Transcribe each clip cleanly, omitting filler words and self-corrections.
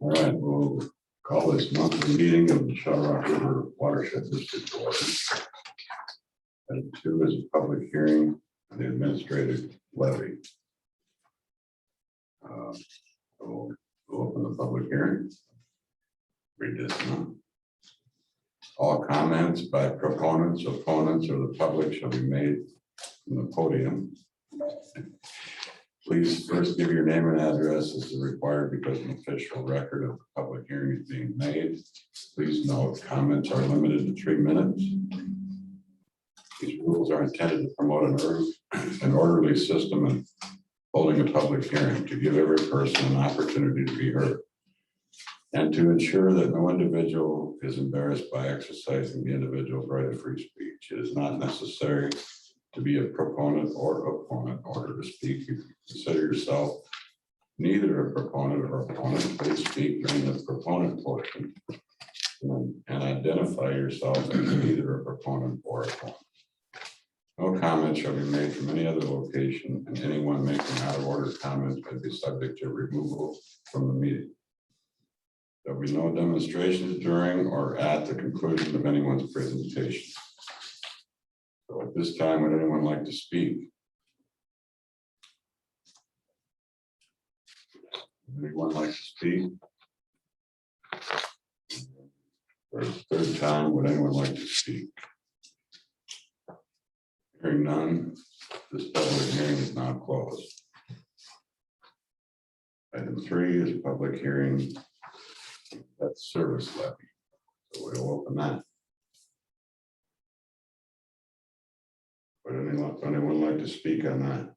All right, we'll call this monthly meeting of the Shell Rock River Watershed District Board. Item 2 is a public hearing on the administrative levy. We'll open the public hearing. Read this now. All comments by proponents, opponents, or the public shall be made from the podium. Please first give your name and address as required because an official record of the public hearing is being made. Please note comments are limited to 3 minutes. These rules are intended to promote an orderly system and holding a public hearing to give every person an opportunity to be heard and to ensure that no individual is embarrassed by exercising the individual's right of free speech. It is not necessary to be a proponent or opponent in order to speak. If you consider yourself neither a proponent or opponent, please speak during the proponent portion and identify yourself as neither a proponent or opponent. No comment shall be made from any other location, and anyone making out of order comments may be subject to removal from the meeting. There will be no demonstrations during or at the conclusion of anyone's presentation. So at this time, would anyone like to speak? Anyone like to speak? For the third time, would anyone like to speak? Hearing none, this public hearing is now closed. Item 3 is a public hearing at service levy. So we'll open that. Would anyone like to speak on that?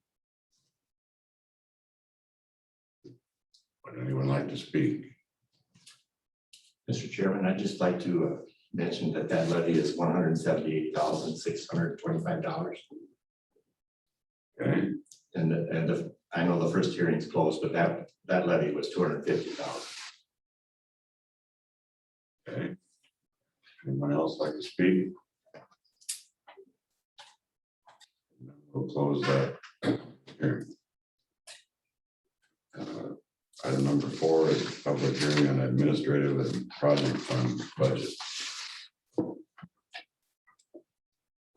Would anyone like to speak? Mr. Chairman, I'd just like to mention that that levy is $178,625. Okay, And I know the first hearing is closed, but that levy was $250,000. okay. Anyone else like to speak? We'll close that hearing. Item number 4 is a public hearing on administrative and project fund budget.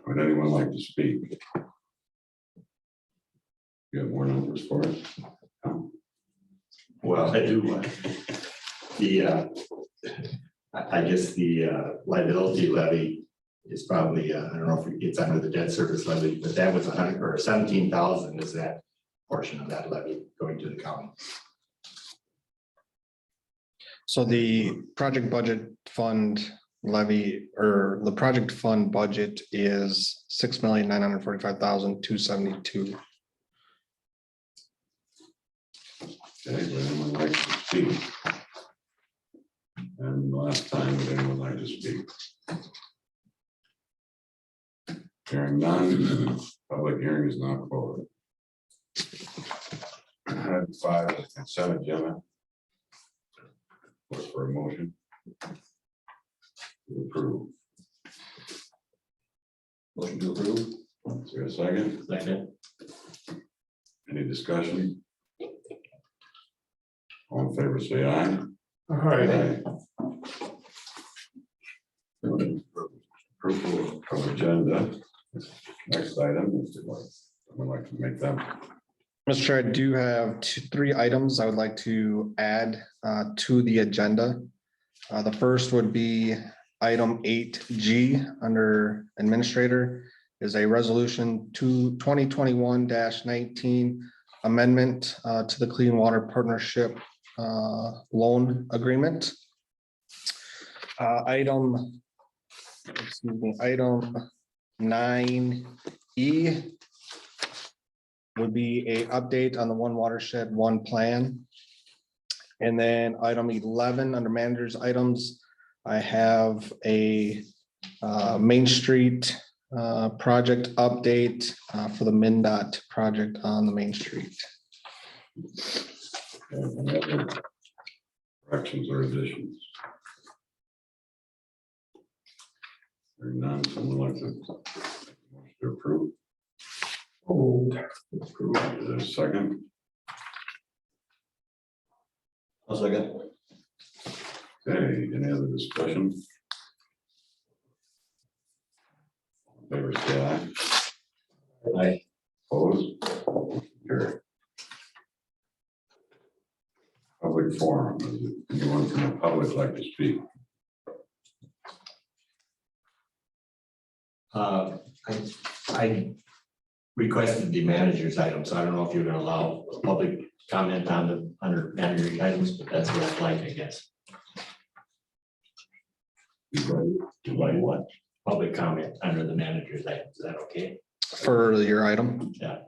Would anyone like to speak? You have more numbers for us? No? Well, I do. I guess the liability levy is probably, I don't know if it's under the debt service levy, but that was 100 or 17,000 is that portion of that levy going to the county. So the project budget fund levy or the project fund budget is $6,945,272. Okay, would anyone like to speak? And last time, would anyone like to speak? Hearing none, public hearing is now closed. Item 5 is consent agenda. Look for a motion. To approve. Motion to approve. Is there a second? Second. Any discussion? All in favor, say aye. Aye. Approval of agenda. Next item is someone like to make them. Mr. Chair, I do have 3 items I would like to add to the agenda. The first would be item 8G under administrator is a resolution 2021-19 amendment to the Clean Water Partnership loan agreement. Item 9E would be a update on the One Watershed, One Plan. And then item 11 under managers items, I have a Main Street project update for the MnDOT project on the Main Street. Any other corrections or additions? Hearing none, someone like to approve? Approve. Is there a second? I'll second. Okay, any other discussion? Favor say aye. Aye. Opposed? Carried. Public forum, is it anyone from the public like to speak? I requested the manager's item, so I don't know if you're gonna allow public comment on the, under manager items, but that's what I'd like, I guess. You like what? Public comment under the manager's item, is that okay? For your item. Yeah.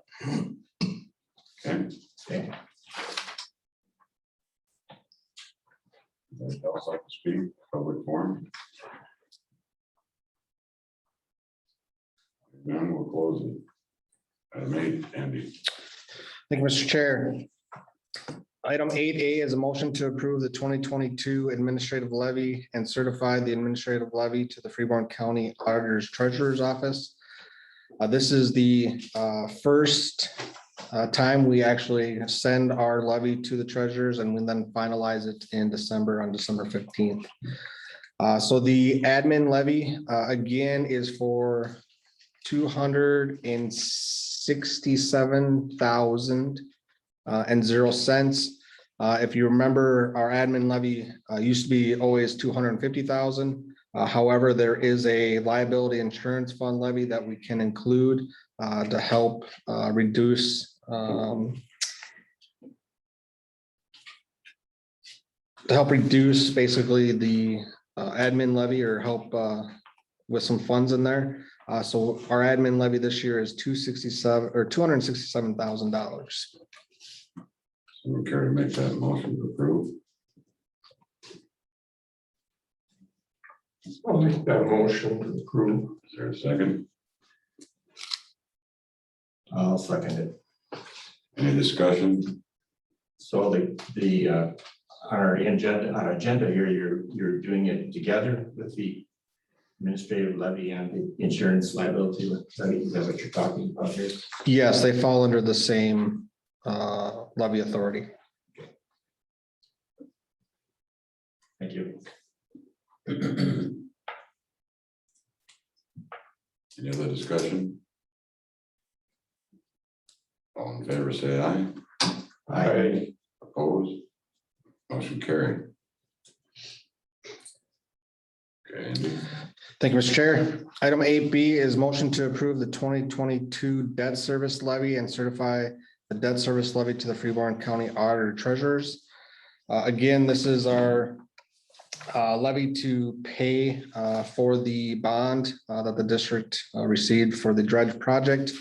Okay. Okay. Anybody else like to speak, public forum? None, we'll close it. Item 8, Andy. Thank you, Mr. Chair. Item 8A is a motion to approve the 2022 administrative levy and certify the administrative levy to the Freeborn County Auditor's Treasurer's Office. This is the first time we actually send our levy to the treasurers, and we then finalize it in December, on December 15th. So the admin levy, again, is for $267,000 If you remember, our admin levy used to be always $250,000. However, there is a liability insurance fund levy that we can include to help reduce basically the admin levy, or help with some funds in there. So our admin levy this year is $267,000. Someone care to make that motion to approve? I'll make that motion to approve. Is there a second? I'll second it. Any discussion? So the on our agenda here, you're doing it together with the administrative levy and the insurance liability levy. Is that what you're talking about here? Yes, they fall under the same levy authority. Thank you. Any other discussion? All in favor, say aye. Aye. Opposed? Motion carried. Okay, Andy. Thank you, Mr. Chair. Item 8B is motion to approve the 2022 debt service levy and certify the debt service levy to the Freeborn County Auditor Treasurers. Again, this is our levy to pay for the bond that the district received for the dredge project.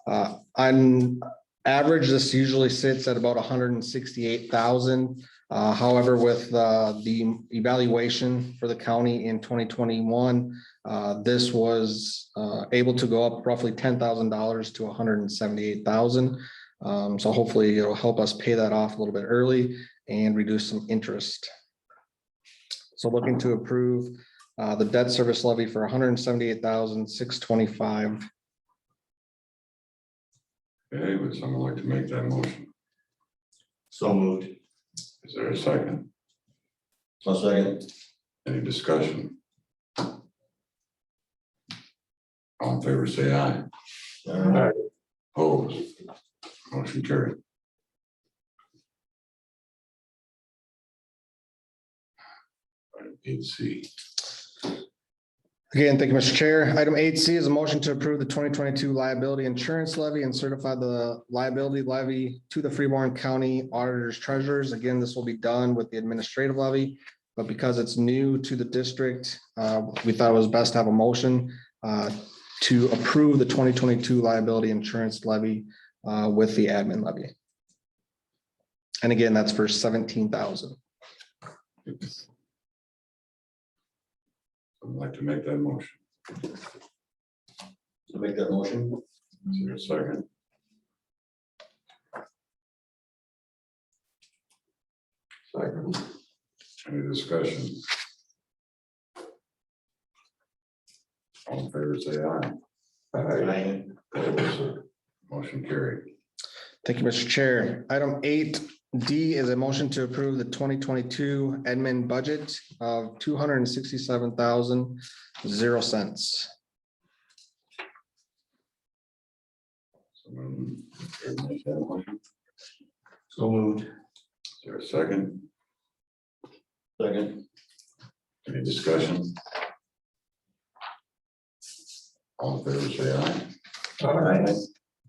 On average, this usually sits at about $168,000. However, with the evaluation for the county in 2021, this was able to go up roughly $10,000 to $178,000. So hopefully it'll help us pay that off a little bit early and reduce some interest. So looking to approve the debt service levy for $178,625. Okay, would someone like to make that motion? So moved. Is there a second? I'll second. Any discussion? All in favor, say aye. Aye. Opposed? Motion carried. Item 8C. Again, thank you, Mr. Chair. Item 8C is a motion to approve the 2022 liability insurance levy and certify the liability levy to the Freeborn County Auditor's Treasurers. Again, this will be done with the administrative levy, but because it's new to the district, we thought it was best to have a motion to approve the 2022 liability insurance levy with the admin levy. And again, that's for $17,000. I'd like to make that motion. So make that motion. Is there a second? Second. Any discussion? All in favor, say aye. Aye. Opposed? Motion carried. Thank you, Mr. Chair. Item 8 D is a motion to approve the 2022 admin budget of $267,000. Someone care to make that motion? So moved. Is there a second? Second. Any discussion? All in favor, say aye. Aye.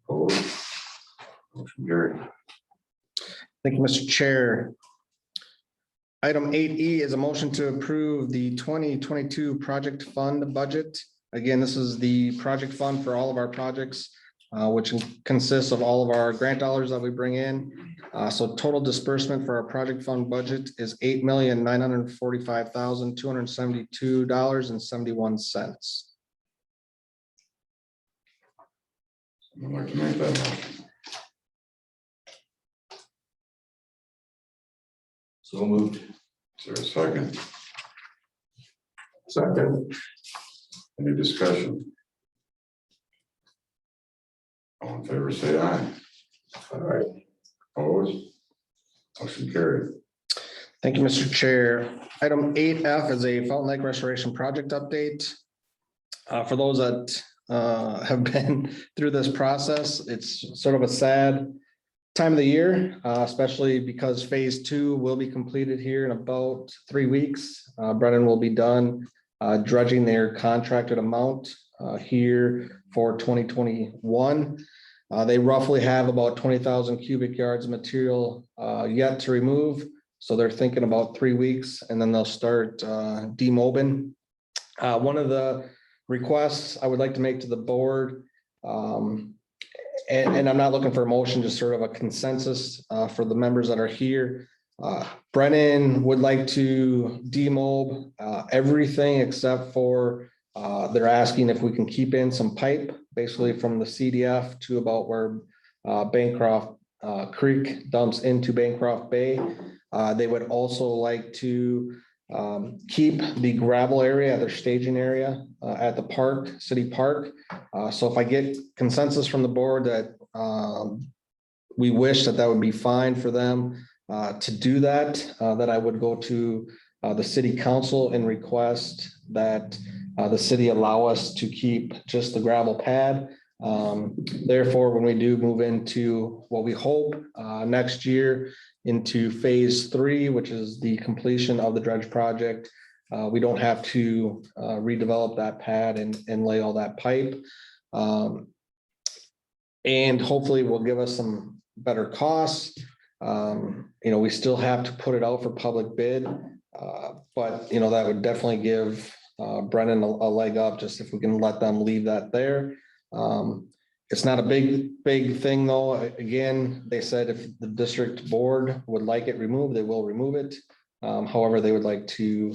Opposed? Motion carried. Thank you, Mr. Chair. Item 8E is a motion to approve the 2022 project fund budget. Again, this is the project fund for all of our projects, which consists of all of our grant dollars that we bring in. So total disbursement for our project fund budget is $8,945,272.71. Someone like to make that motion? So moved. Is there a second? Second. Any discussion? All in favor, say aye. Aye. Opposed? Motion carried. Thank you, Mr. Chair. Item 8F is a Fountain Lake Restoration Project update. For those that have been through this process, it's sort of a sad time of the year, especially because phase 2 will be completed here in about 3 weeks. Brennan will be done dredging their contracted amount here for 2021. They roughly have about 20,000 cubic yards of material yet to remove. So they're thinking about 3 weeks and then they'll start demobbing. One of the requests I would like to make to the board, and I'm not looking for a motion, just sort of a consensus for the members that are here. Brennan would like to demob everything except for they're asking if we can keep in some pipe, basically from the CDF to about where Bancroft Creek dumps into Bancroft Bay. They would also like to keep the gravel area, their staging area at the park, city park. So if I get consensus from the board that we wish that would be fine for them to do that, that I would go to the city council and request that the city allow us to keep just the gravel pad. Therefore, when we do move into what we hope next year into phase 3, which is the completion of the dredge project, we don't have to redevelop that pad and lay all that pipe. And hopefully will give us some better costs. We still have to put it out for public bid, but that would definitely give Brennan a leg up, just if we can let them leave that there. It's not a big thing though. Again, they said if the district board would like it removed, they will remove it. However, they would like to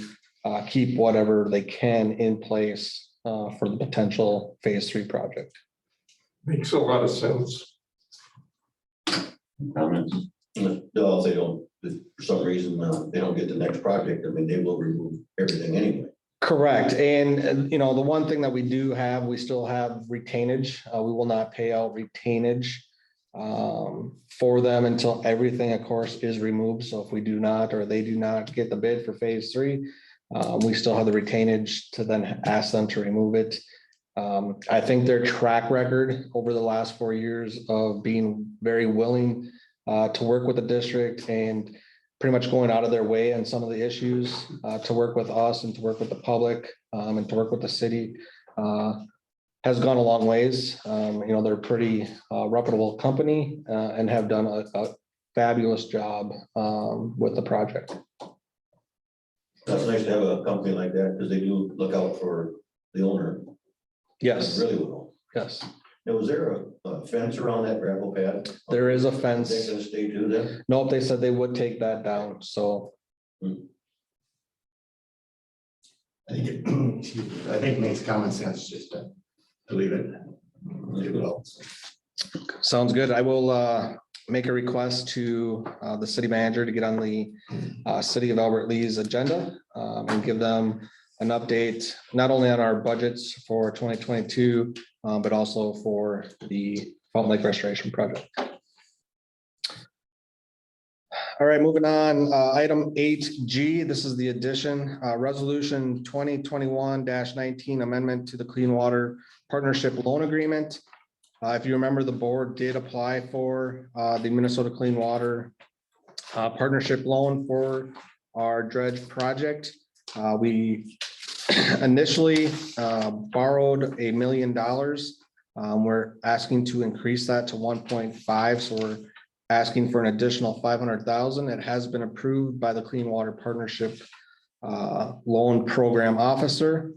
keep whatever they can in place for the potential phase 3 project. Makes a lot of sense. Comments? No, if they don't, if for some reason, they don't get the next project, I mean, they will remove everything anyway. Correct. And the one thing that we do have, we still have retainage. We will not pay out retainage for them until everything, of course, is removed. So if we do not, or they do not get the bid for phase 3, we still have the retainage to then ask them to remove it. I think their track record over the last 4 years of being very willing to work with the district and pretty much going out of their way on some of the issues to work with us and to work with the public and to work with the city has gone a long ways. They're a pretty reputable company and have done a fabulous job with the project. That's nice to have a company like that, because they do look out for the owner. Yes, Really well. yes. Now, was there a fence around that gravel pad? There is a They're fence. gonna stay to them? Nope, they said they would take that down. So I think it makes common sense just to leave it. Leave it all. sounds good. I will make a request to the city manager to get on the city of Albert Lee's agenda and give them an update, not only on our budgets for 2022, but also for the Fountain Lake Restoration Project. All right, moving on, item 8G, this is the addition, resolution 2021-19 amendment to the Clean Water Partnership Loan Agreement. If you remember, the board did apply for the Minnesota Clean Water Partnership Loan for our dredge project. We initially borrowed $1 million. We're asking to increase that to 1.5, so we're asking for an additional 500,000. It has been approved by the Clean Water Partnership Loan Program Officer.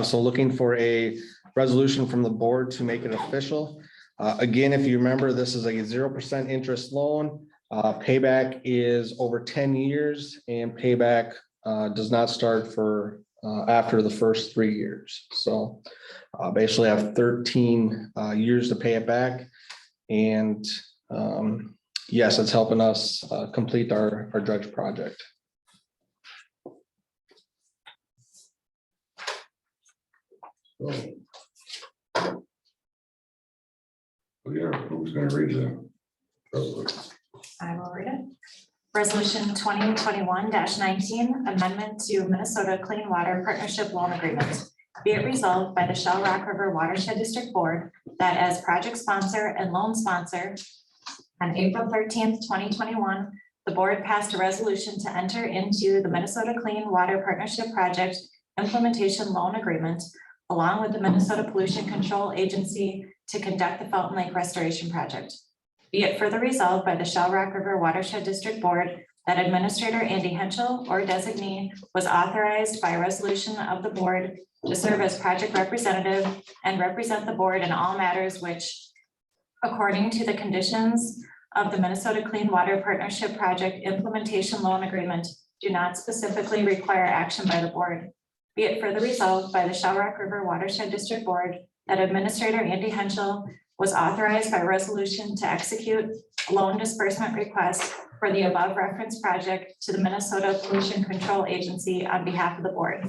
So looking for a resolution from the board to make it official. Again, if you remember, this is a 0% interest loan. Payback is over 10 years and payback does not start for after the first 3 years. So basically I have 13 years to pay it back. And yes, it's helping us complete our dredge project. So. Yeah, who's gonna read the resolution? I will read it. Resolution 2021-19, amendment to Minnesota Clean Water Partnership Loan Agreement. Be it resolved by the Shell Rock River Watershed District Board that as project sponsor and loan sponsor on April 13th, 2021, the board passed a resolution to enter into the Minnesota Clean Water Partnership Project Implementation Loan Agreement along with the Minnesota Pollution Control Agency to conduct the Fountain Lake Restoration Project. Be it further resolved by the Shell Rock River Watershed District Board that Administrator Andy Henschel or designee was authorized by a resolution of the board to serve as project representative and represent the board in all matters which, according to the conditions of the Minnesota Clean Water Partnership Project Implementation Loan Agreement, do not specifically require action by the board. Be it further resolved by the Shell Rock River Watershed District Board that Administrator Andy Henschel was authorized by resolution to execute a loan disbursement request for the above referenced project to the Minnesota Pollution Control Agency on behalf of the board.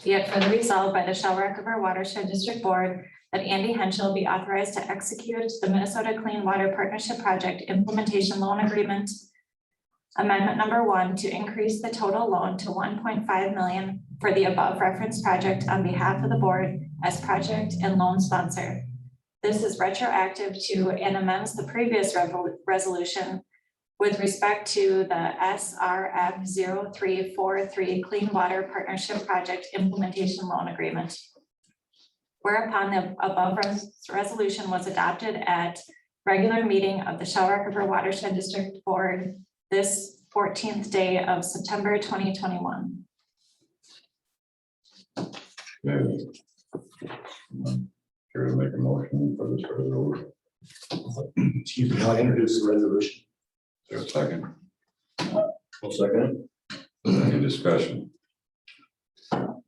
Be it further resolved by the Shell Rock River Watershed District Board that Andy Henschel be authorized to execute the Minnesota Clean Water Partnership Project Implementation Loan Agreement Amendment number 1 to increase the total loan to 1.5 million for the above referenced project on behalf of the board as project and loan sponsor. This is retroactive to and amends the previous resolution with respect to the SRF 0343 Clean Water Partnership Project Implementation Loan Agreement. Whereupon the above resolution was adopted at regular meeting of the Shell Rock River Watershed District Board this 14th day of September 2021. Okay. Care to make a motion for this resolution? Excuse me, I'll introduce the resolution. Is there a second? I'll second Any discussion? Call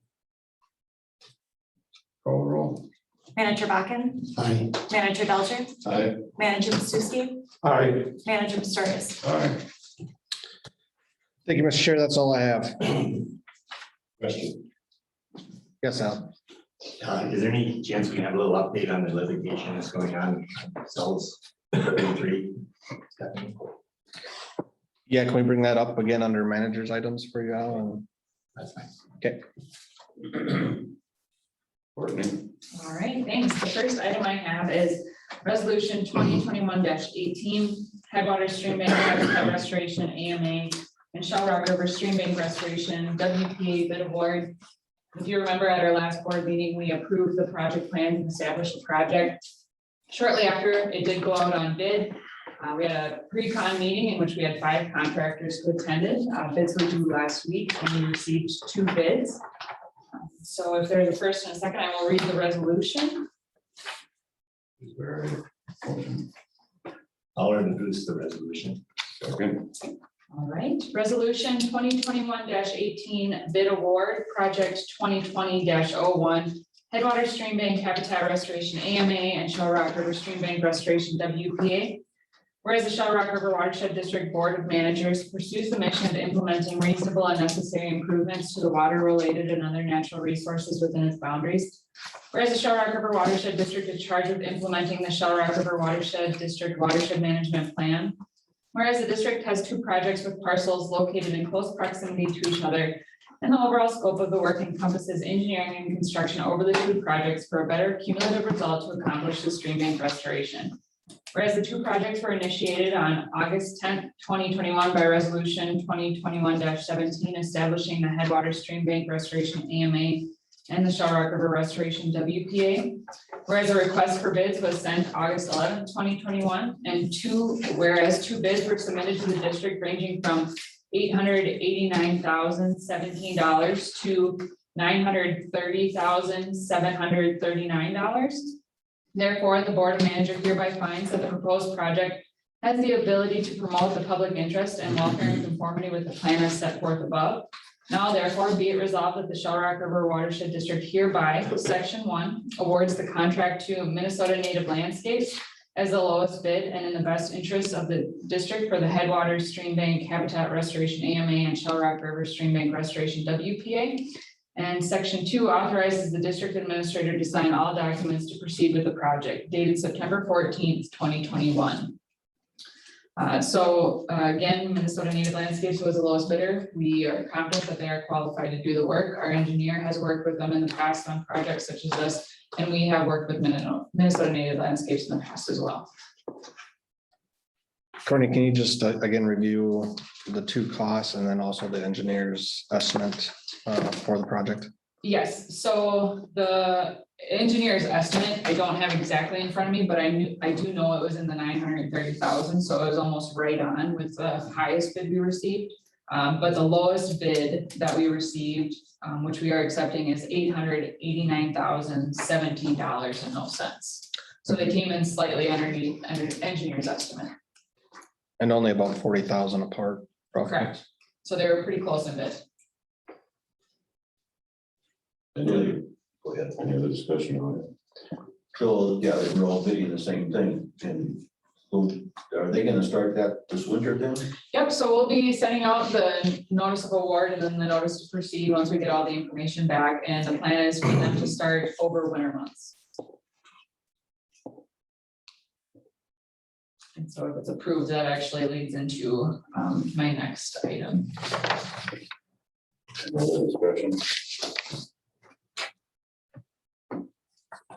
the roll. Manager Bakken, Aye. Manager Belcher, it. Aye. Manager Bestuski, Aye. Manager Pistorius. Aye. Thank you, Mr. Chair. That's all I have. Question. Yes, Al. Is there any chance we can have a little update on the litigation that's going on cells 33? Yeah, can we bring that up again under managers items for you, Al? That's fine. Okay. Courtney. All right, thanks. The first item I have is resolution 2021-18, Headwater Stream Bank Habitat Restoration, AMA, and Shell Rock River Stream Bank Restoration, WPA bid award. If you remember at our last board meeting, we approved the project plan and established the project. Shortly after, it did go out on bid. We had a pre-con meeting in which we had 5 contractors who attended. Bids were due last week and we received 2 bids. So if there's a first and a second, I will read the resolution. Is there a motion? I'll introduce the resolution. Second. All right, resolution 2021-18 bid award, project 2020-01, Headwater Stream Bank Habitat Restoration, AMA, and Shell Rock River Stream Bank Restoration, WPA. Whereas the Shell Rock River Watershed District Board of Managers pursues the mission of implementing reasonable and necessary improvements to the water-related and other natural resources within its boundaries. Whereas the Shell Rock River Watershed District is charged with implementing the Shell Rock River Watershed District Watershed Management Plan. Whereas the district has two projects with parcels located in close proximity to each other, and the overall scope of the work encompasses engineering and construction over the two projects for a better cumulative result to accomplish the stream bank restoration. Whereas the two projects were initiated on August 10th, 2021 by resolution 2021-17 establishing the Headwater Stream Bank Restoration AMA and the Shell Rock River Restoration WPA. Whereas a request for bids was sent August 11th, 2021, and whereas two bids were submitted to the district ranging from $889,017 to $930,739. Therefore, the Board of Manager hereby finds that the proposed project has the ability to promote the public interest and welfare in conformity with the plan as set forth above. Now therefore be it resolved that the Shell Rock River Watershed District hereby, section 1, awards the contract to Minnesota Native Landscapes as the lowest bid and in the best interest of the district for the Headwaters Stream Bank Habitat Restoration AMA and Shell Rock River Stream Bank Restoration WPA. And section 2 authorizes the district administrator to sign all documents to proceed with the project dated September 14th, 2021. Again, Minnesota Native Landscapes was the lowest bidder. We are confident that they are qualified to do the work. Our engineer has worked with them in the past on projects such as this, and we have worked with Minnesota Native Landscapes in the past as well. Courtney, can you just again review the two costs and then also the engineer's estimate for the project? Yes, so the engineer's estimate, I don't have exactly in front of me, but I do know it was in the 930,000, so it was almost right on with the highest bid we received. But the lowest bid that we received, which we are accepting, is $889,017.00. So they came in slightly underneath engineer's estimate. And only about 40,000 apart. roughly. Correct. So they were pretty close in bid. Go ahead. Any other discussion on it? So, yeah, we're all bidding the same thing, and so are they gonna start that this winter then? Yep, so we'll be sending out the notice of award and then the notice to proceed once we get all the information back, and the plan is for them to start over winter months. And so if it's approved, that actually leads into my next item. Any other discussion?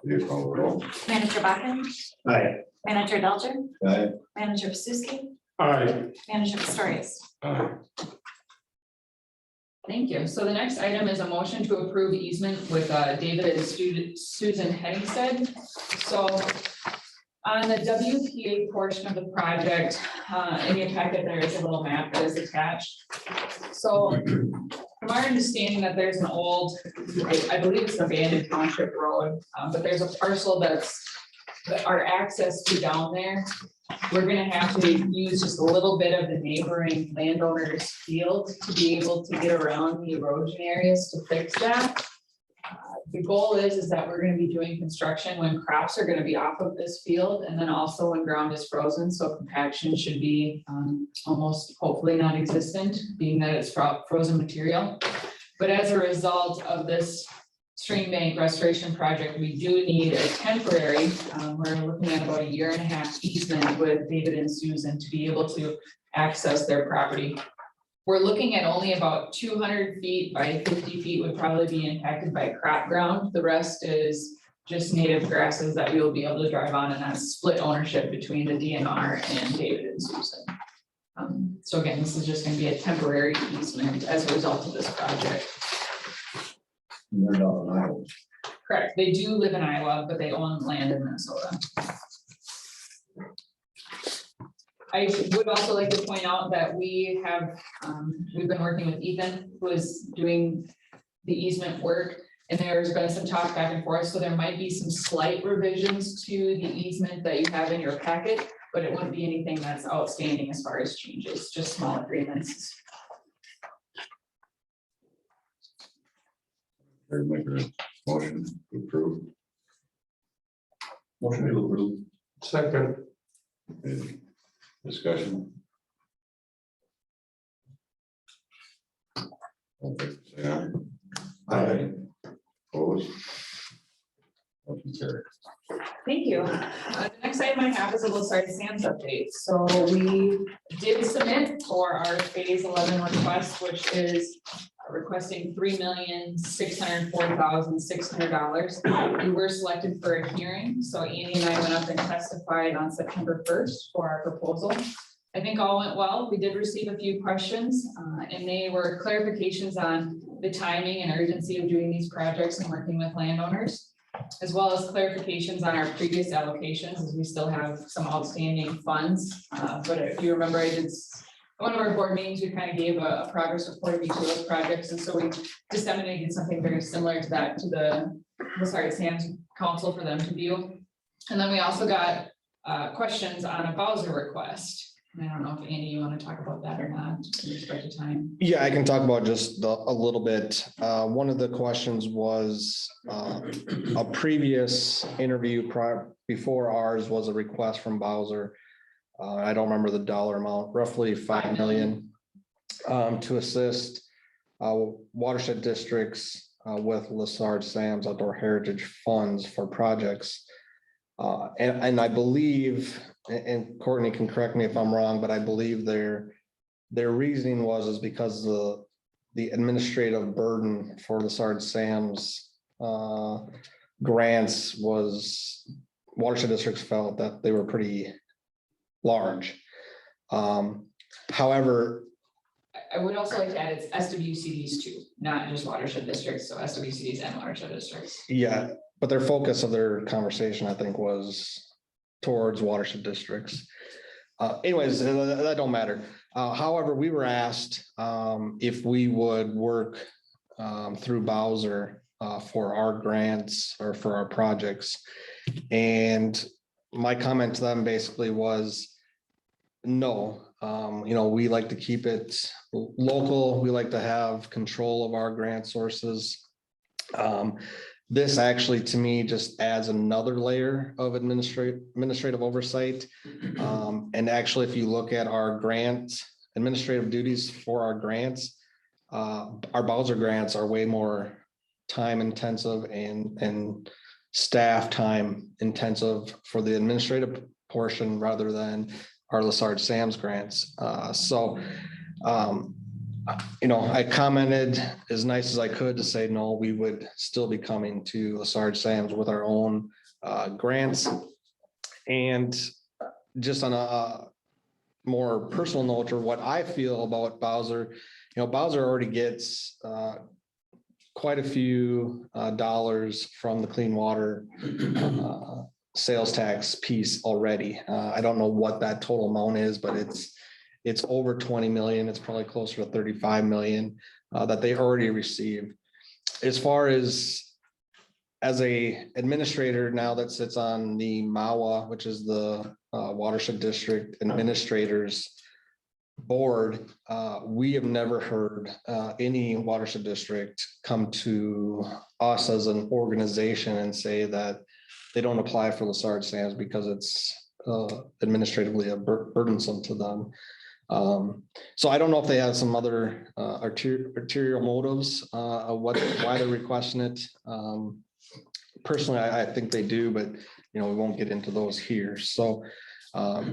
Please call the roll. Manager Bachman, Aye. Manager Delcher, Aye. Manager Suski, Aye. Manager Pistorius. Aye. Thank you. So the next item is a motion to approve easement with David and Susan Henningsted. So on the WPA portion of the project, in your packet, there is a little map that is attached. So from our understanding that there's an old, I believe it's an abandoned township road, but there's a parcel that our access to down there. We're gonna have to use just a little bit of the neighboring landowner's field to be able to get around the erosion areas to fix that. The goal is that we're gonna be doing construction when crops are gonna be off of this field, and then also when ground is frozen, so compaction should be almost hopefully non-existent, being that it's frozen material. But as a result of this stream bank restoration project, we do need a temporary, we're looking at about 1.5 year easement with David and Susan to be able to access their property. We're looking at only about 200 feet by 50 feet would probably be impacted by crop ground. The rest is just native grasses that we will be able to drive on, and that's split ownership between the DNR and David and Susan. So again, this is just gonna be a temporary easement as a result of this project. They're not on Iowa. Correct, they do live in Iowa, but they own land in Minnesota. I would also like to point out that we have, we've been working with Ethan, who is doing the easement work, and there's been some talk back and forth, so there might be some slight revisions to the easement that you have in your packet, but it wouldn't be anything that's outstanding as far as changes, just small agreements. Or make a motion to approve. Motion to approve. Second. Any discussion? All in favor, say aye. Aye. Opposed? Motion carried. Thank you. The next item I have is a little sand update. So we did submit for our phase 11 request, which is requesting $3,604,600. We were selected for a hearing, so Andy and I went up and testified on September 1st for our proposal. I think all went well. We did receive a few questions, and they were clarifications on the timing and urgency of doing these projects and working with landowners, as well as clarifications on our previous allocations, as we still have some outstanding funds. But if you remember, I did one of our board meetings, we kind of gave a progress report of each of those projects, and so we disseminated something very similar to that to the Sam's Council for them to view. And then we also got questions on a Bowser request. And I don't know if Andy, you want to talk about that or not, in respect to time. Yeah, I can talk about just a little bit. One of the questions was a previous interview before ours was a request from Bowser. I don't remember the dollar amount, roughly 5 million to assist watershed districts with Lessard Sam's Outdoor Heritage funds for projects. And I believe, and Courtney can correct me if I'm wrong, but I believe their reasoning was because the administrative burden for Lessard Sam's grants was, watershed districts felt that they were pretty large. However, I would also like to add, it's SWCDs too, not just watershed districts, so SWCDs and watershed districts. yeah, but their focus of their conversation, I think, was towards watershed districts. Anyways, that don't matter. However, we were asked if we would work through Bowser for our grants or for our projects. And my comment to them basically was, no, we like to keep it local. We like to have control of our grant sources. This actually, to me, just adds another layer of administrative oversight. And actually, if you look at our grants, administrative duties for our grants, our Bowser grants are way more time intensive and staff time intensive for the administrative portion rather than our Lessard Sam's grants. I commented as nice as I could to say, no, we would still be coming to Lessard Sam's with our own grants. And just on a more personal note, or what I feel about Bowser, Bowser already gets quite a few dollars from the clean water sales tax piece already. I don't know what that total amount is, but it's over 20 million. It's probably closer to 35 million that they already received. As far as a administrator now that sits on the MAWA, which is the Watershed District Administrators Board, we have never heard any watershed district come to us as an organization and say that they don't apply for Lessard Sam's because it's administratively burdensome to them. So I don't know if they have some other arterial motives of why they're requesting it. Personally, I think they do, but we won't get into those here. So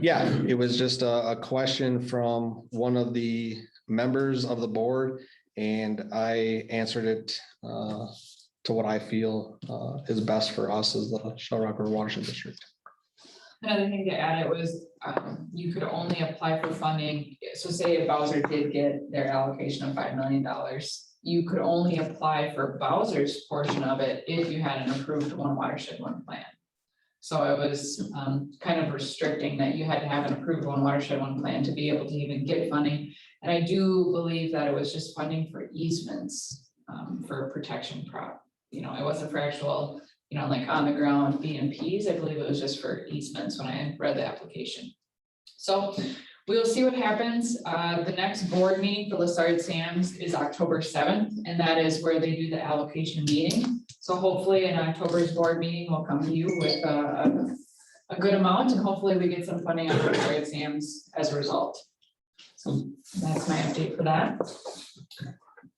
yeah, it was just a question from one of the members of the board, and I answered it to what I feel is best for us as the Shell Rock River Watershed District. Another thing to add, it was, you could only apply for funding. So say if Bowser did get their allocation of $5 million, you could only apply for Bowser's portion of it if you had an approved one watershed, one plan. So it was kind of restricting that you had to have an approved one watershed, one plan to be able to even get funding. And I do believe that it was just funding for easements for protection it wasn't for actual, like on the ground BMPs. I believe it was just for easements when I read the application. So we'll see what happens. The next board meeting for Lessard Sam's is October 7th, and that is where they do the allocation meeting. So hopefully in October's board meeting, we'll come to you with a good amount, and hopefully we get some funding on Lessard Sam's as a result. So that's my update for that.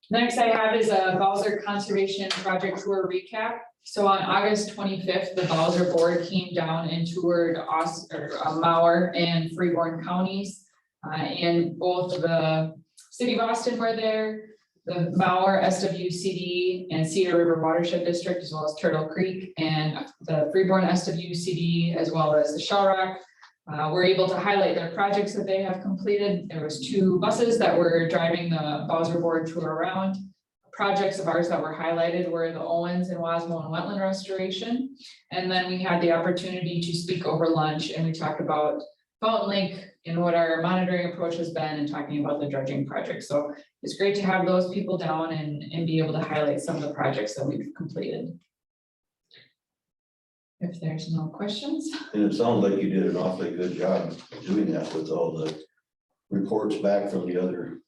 Next I have is a Bowser Conservation Project Tour recap. So on August 25th, the Bowser board came down and toured Mauer and Freeborn counties. And both the City of Austin were there, the Bauer SWCD and Cedar River Watershed District, as well as Turtle Creek, and the Freeborn SWCD, as well as the Shell Rock. We're able to highlight their projects that they have completed. There was 2 buses that were driving the Bowser Board tour around. Projects of ours that were highlighted were the Owens and Wasmo and wetland restoration. And then we had the opportunity to speak over lunch, and we talked about Fountain Lake and what our monitoring approach has been, and talking about the dredging project. So it's great to have those people down and be able to highlight some of the projects that we've completed. If there's no questions. And it sounds like you did an awfully good job doing that with all the reports back from the other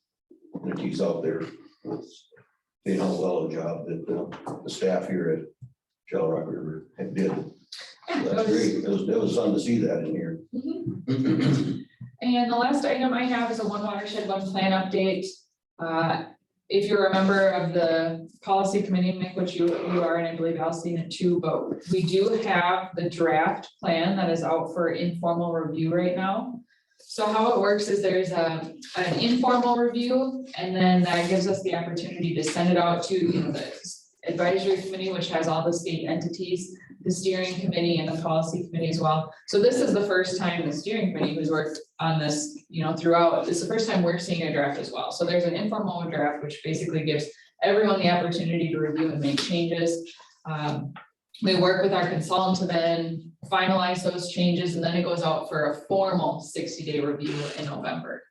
entities out there. You know, well, a job that the staff here at Shell Rock River did. That's great. It was fun to see that in here. And the last item I have is a One Watershed, One Plan update. If you're a member of the policy committee, Mick, which you are, and I believe I've seen it too, but we do have the draft plan that is out for informal review right now. So how it works is there's an informal review, and then that gives us the opportunity to send it out to, you know, the advisory committee, which has all the state entities, the steering committee and the policy committee as well. So this is the first time the steering committee who's worked on this, you know, throughout. It's the first time we're seeing a draft as well. So there's an informal draft, which basically gives everyone the opportunity to review and make changes. We work with our consultant to then finalize those changes, and then it goes out for a formal 60-day review in November.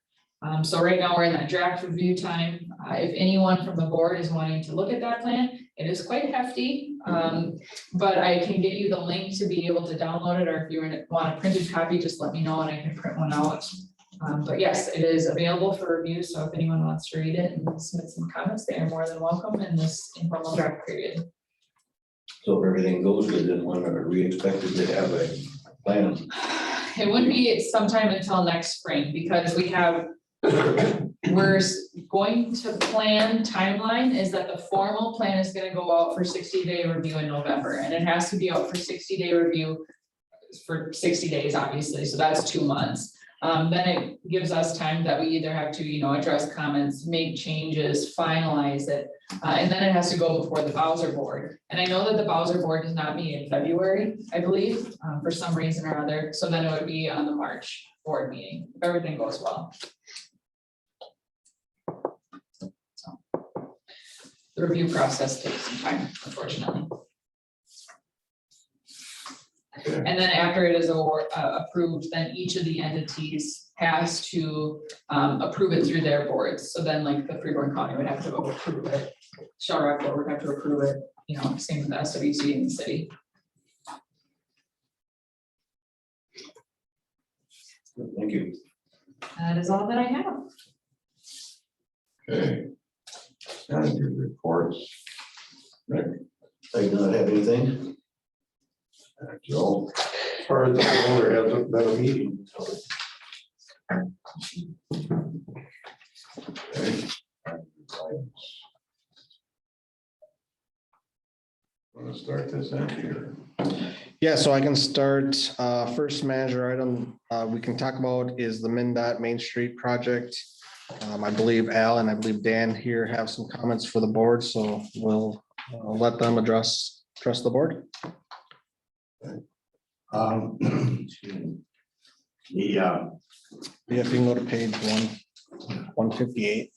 So right now we're in that draft review time. If anyone from the board is wanting to look at that plan, it is quite hefty, but I can get you the link to be able to download it, or if you want a printed copy, just let me know and I can print one out. But yes, it is available for review, so if anyone wants to read it and submit some comments, they are more than welcome in this informal draft period. So if everything goes good, then when are we expected to have a plan? It wouldn't be sometime until next spring, because we're going to plan timeline is that the formal plan is gonna go out for 60-day review in November, and it has to be out for 60-day review for 60 days, obviously, so that's 2 months. Then it gives us time that we either have to, you know, address comments, make changes, finalize it, and then it has to go before the Bowser board. And I know that the Bowser board does not meet in February, I believe, for some reason or other, so then it would be on the March board meeting, if everything goes well. The review process takes some time, unfortunately. And then after it is approved, then each of the entities has to approve it through their boards. So then like the Freeborn County would have to approve it. Shell Rock Board would have to approve it, you know, same with the SWC in the city. Thank you. That is all that I have. Okay. Got your reports. Rick, I do not have anything. Joe, As far as I know, there hasn't been a meeting. okay. Want to start this end here? Yeah, so I can start, first manager item, we can talk about is the MnDOT Main Street project. I believe Al and I believe Dan here have some comments for the board, so we'll let them address the board. Yeah, if you can go to page 158.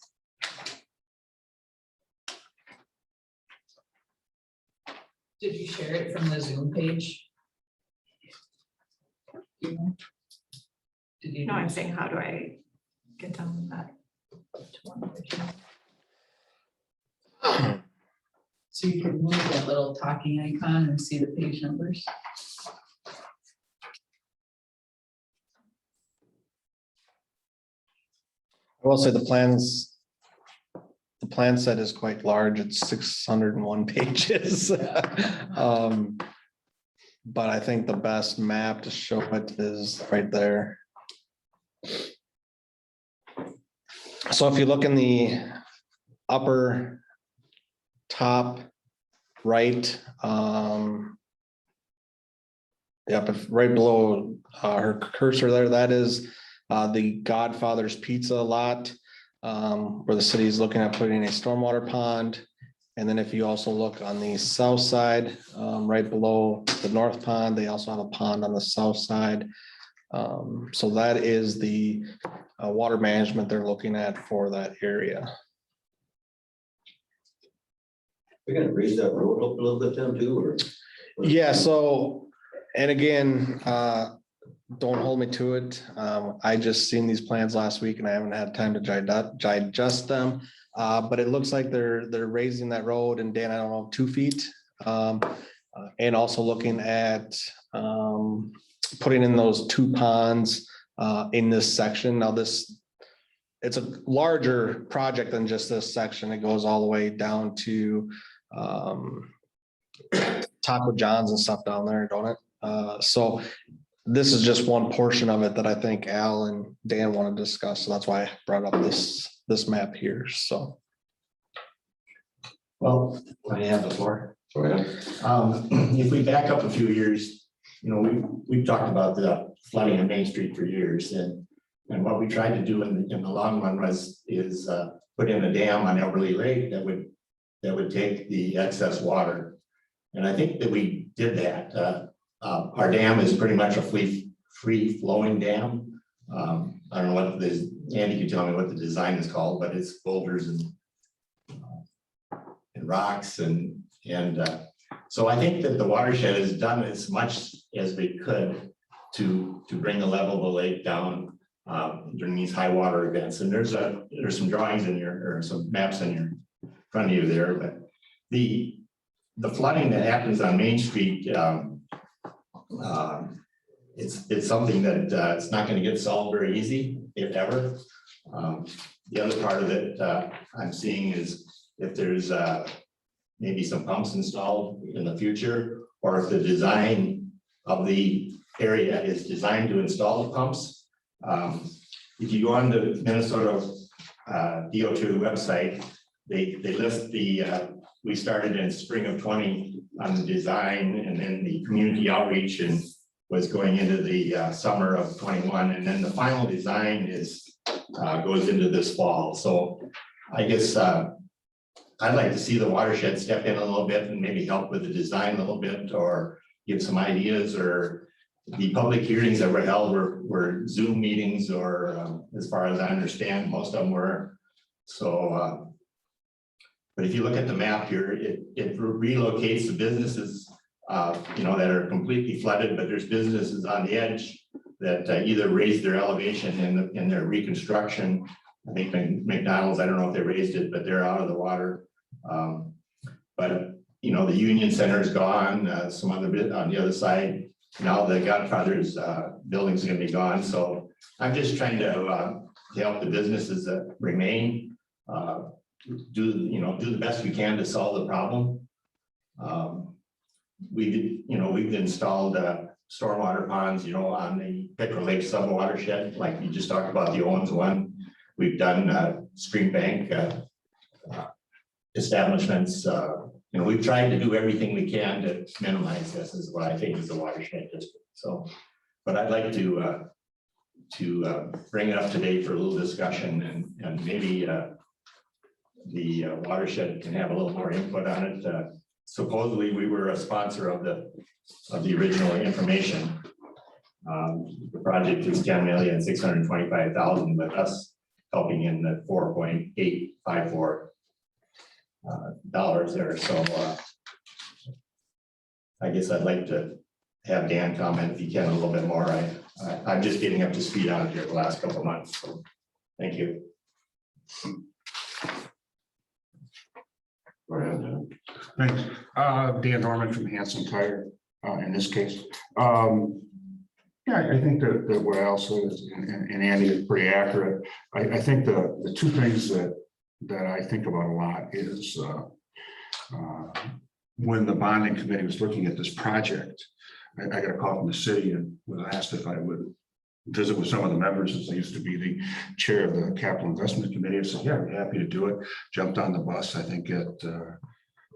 Did you share it from the Zoom page? Did you? No, I'm saying, how do I get down that? So you can move that little talking icon and see the page numbers. I will say the plan set is quite large. It's 601 pages. But I think the best map to show it is right there. So if you look in the upper top right, right below her cursor there, that is the Godfather's Pizza lot, where the city is looking at putting a stormwater pond. And then if you also look on the south side, right below the north pond, they also have a pond on the south side. So that is the water management they're looking at for that area. We're gonna raise that road up a little bit then too, or? Yeah, so, and again, don't hold me to it. I just seen these plans last week and I haven't had time to digest them. But it looks like they're raising that road, and Dan, I don't know, 2 feet. And also looking at putting in those 2 ponds in this section. Now it's a larger project than just this section. It goes all the way down to Taco John's and stuff down there, don't it? So this is just one portion of it that I think Al and Dan want to discuss. So that's why I brought up this map here. So. Well, I have the floor. Go ahead. If we back up a few years, you know, we've talked about the flooding on Main Street for years, and what we tried to do in the long run is put in a dam on Elberly Lake that would take the excess water. And I think that we did that. Our dam is pretty much a free flowing dam. I don't know what this, Andy can tell me what the design is called, but it's boulders and rocks and so I think that the watershed has done as much as we could to bring the level of the lake down during these high water events. And there's some drawings in your, or some maps in your front of you there, but the flooding that happens on Main Street, it's something that it's not going to get solved very easy, if ever. The other part of it I'm seeing is if there's maybe some pumps installed in the future, or if the design of the area is designed to install the pumps. If you go on the Minnesota DO2 website, they list we started in spring of 20 on the design, and then the community outreach and was going into the summer of 21, and then the final design goes into this fall. So I guess I'd like to see the watershed step in a little bit and maybe help with the design a little bit, or give some ideas. Or the public hearings that were held were Zoom meetings, or as far as I understand, most of them were. So, but if you look at the map here, it relocates the businesses, you know, that are completely flooded, but there's businesses on the edge that either raised their elevation in their reconstruction. I think McDonald's, I don't know if they raised it, but they're out of the water. But you know, the Union Center is gone, some other bit on the other side. Now the Godfather's building is going to be gone. So I'm just trying to help the businesses that remain, do the best we can to solve the problem. We've installed stormwater ponds, you know, on the Pickerel Lake sub watershed, like you just talked about the Owens one. We've done stream bank establishments. You know, we've tried to do everything we can to minimize this, is what I think is the watershed district. So, but I'd like to bring it up today for a little discussion, and maybe the watershed can have a little more input on it. Supposedly, we were a sponsor of the original information. The project is $10,625,000, but us helping in the $4.854 there. So I guess I'd like to have Dan comment if he can a little bit more. I'm just getting up to speed on it here the last couple of months. So thank you. Go ahead, Dan. Thanks. Dan Norman from Hanson Tire, in this case. Yeah, I think that what Al said and Andy is pretty accurate. I think the two things that I think about a lot is when the bonding committee was looking at this project, I got a call from the city and was asked if I would visit with some of the members, since I used to be the chair of the capital investment committee. I said, yeah, I'd be happy to do it. Jumped on the bus, I think, at the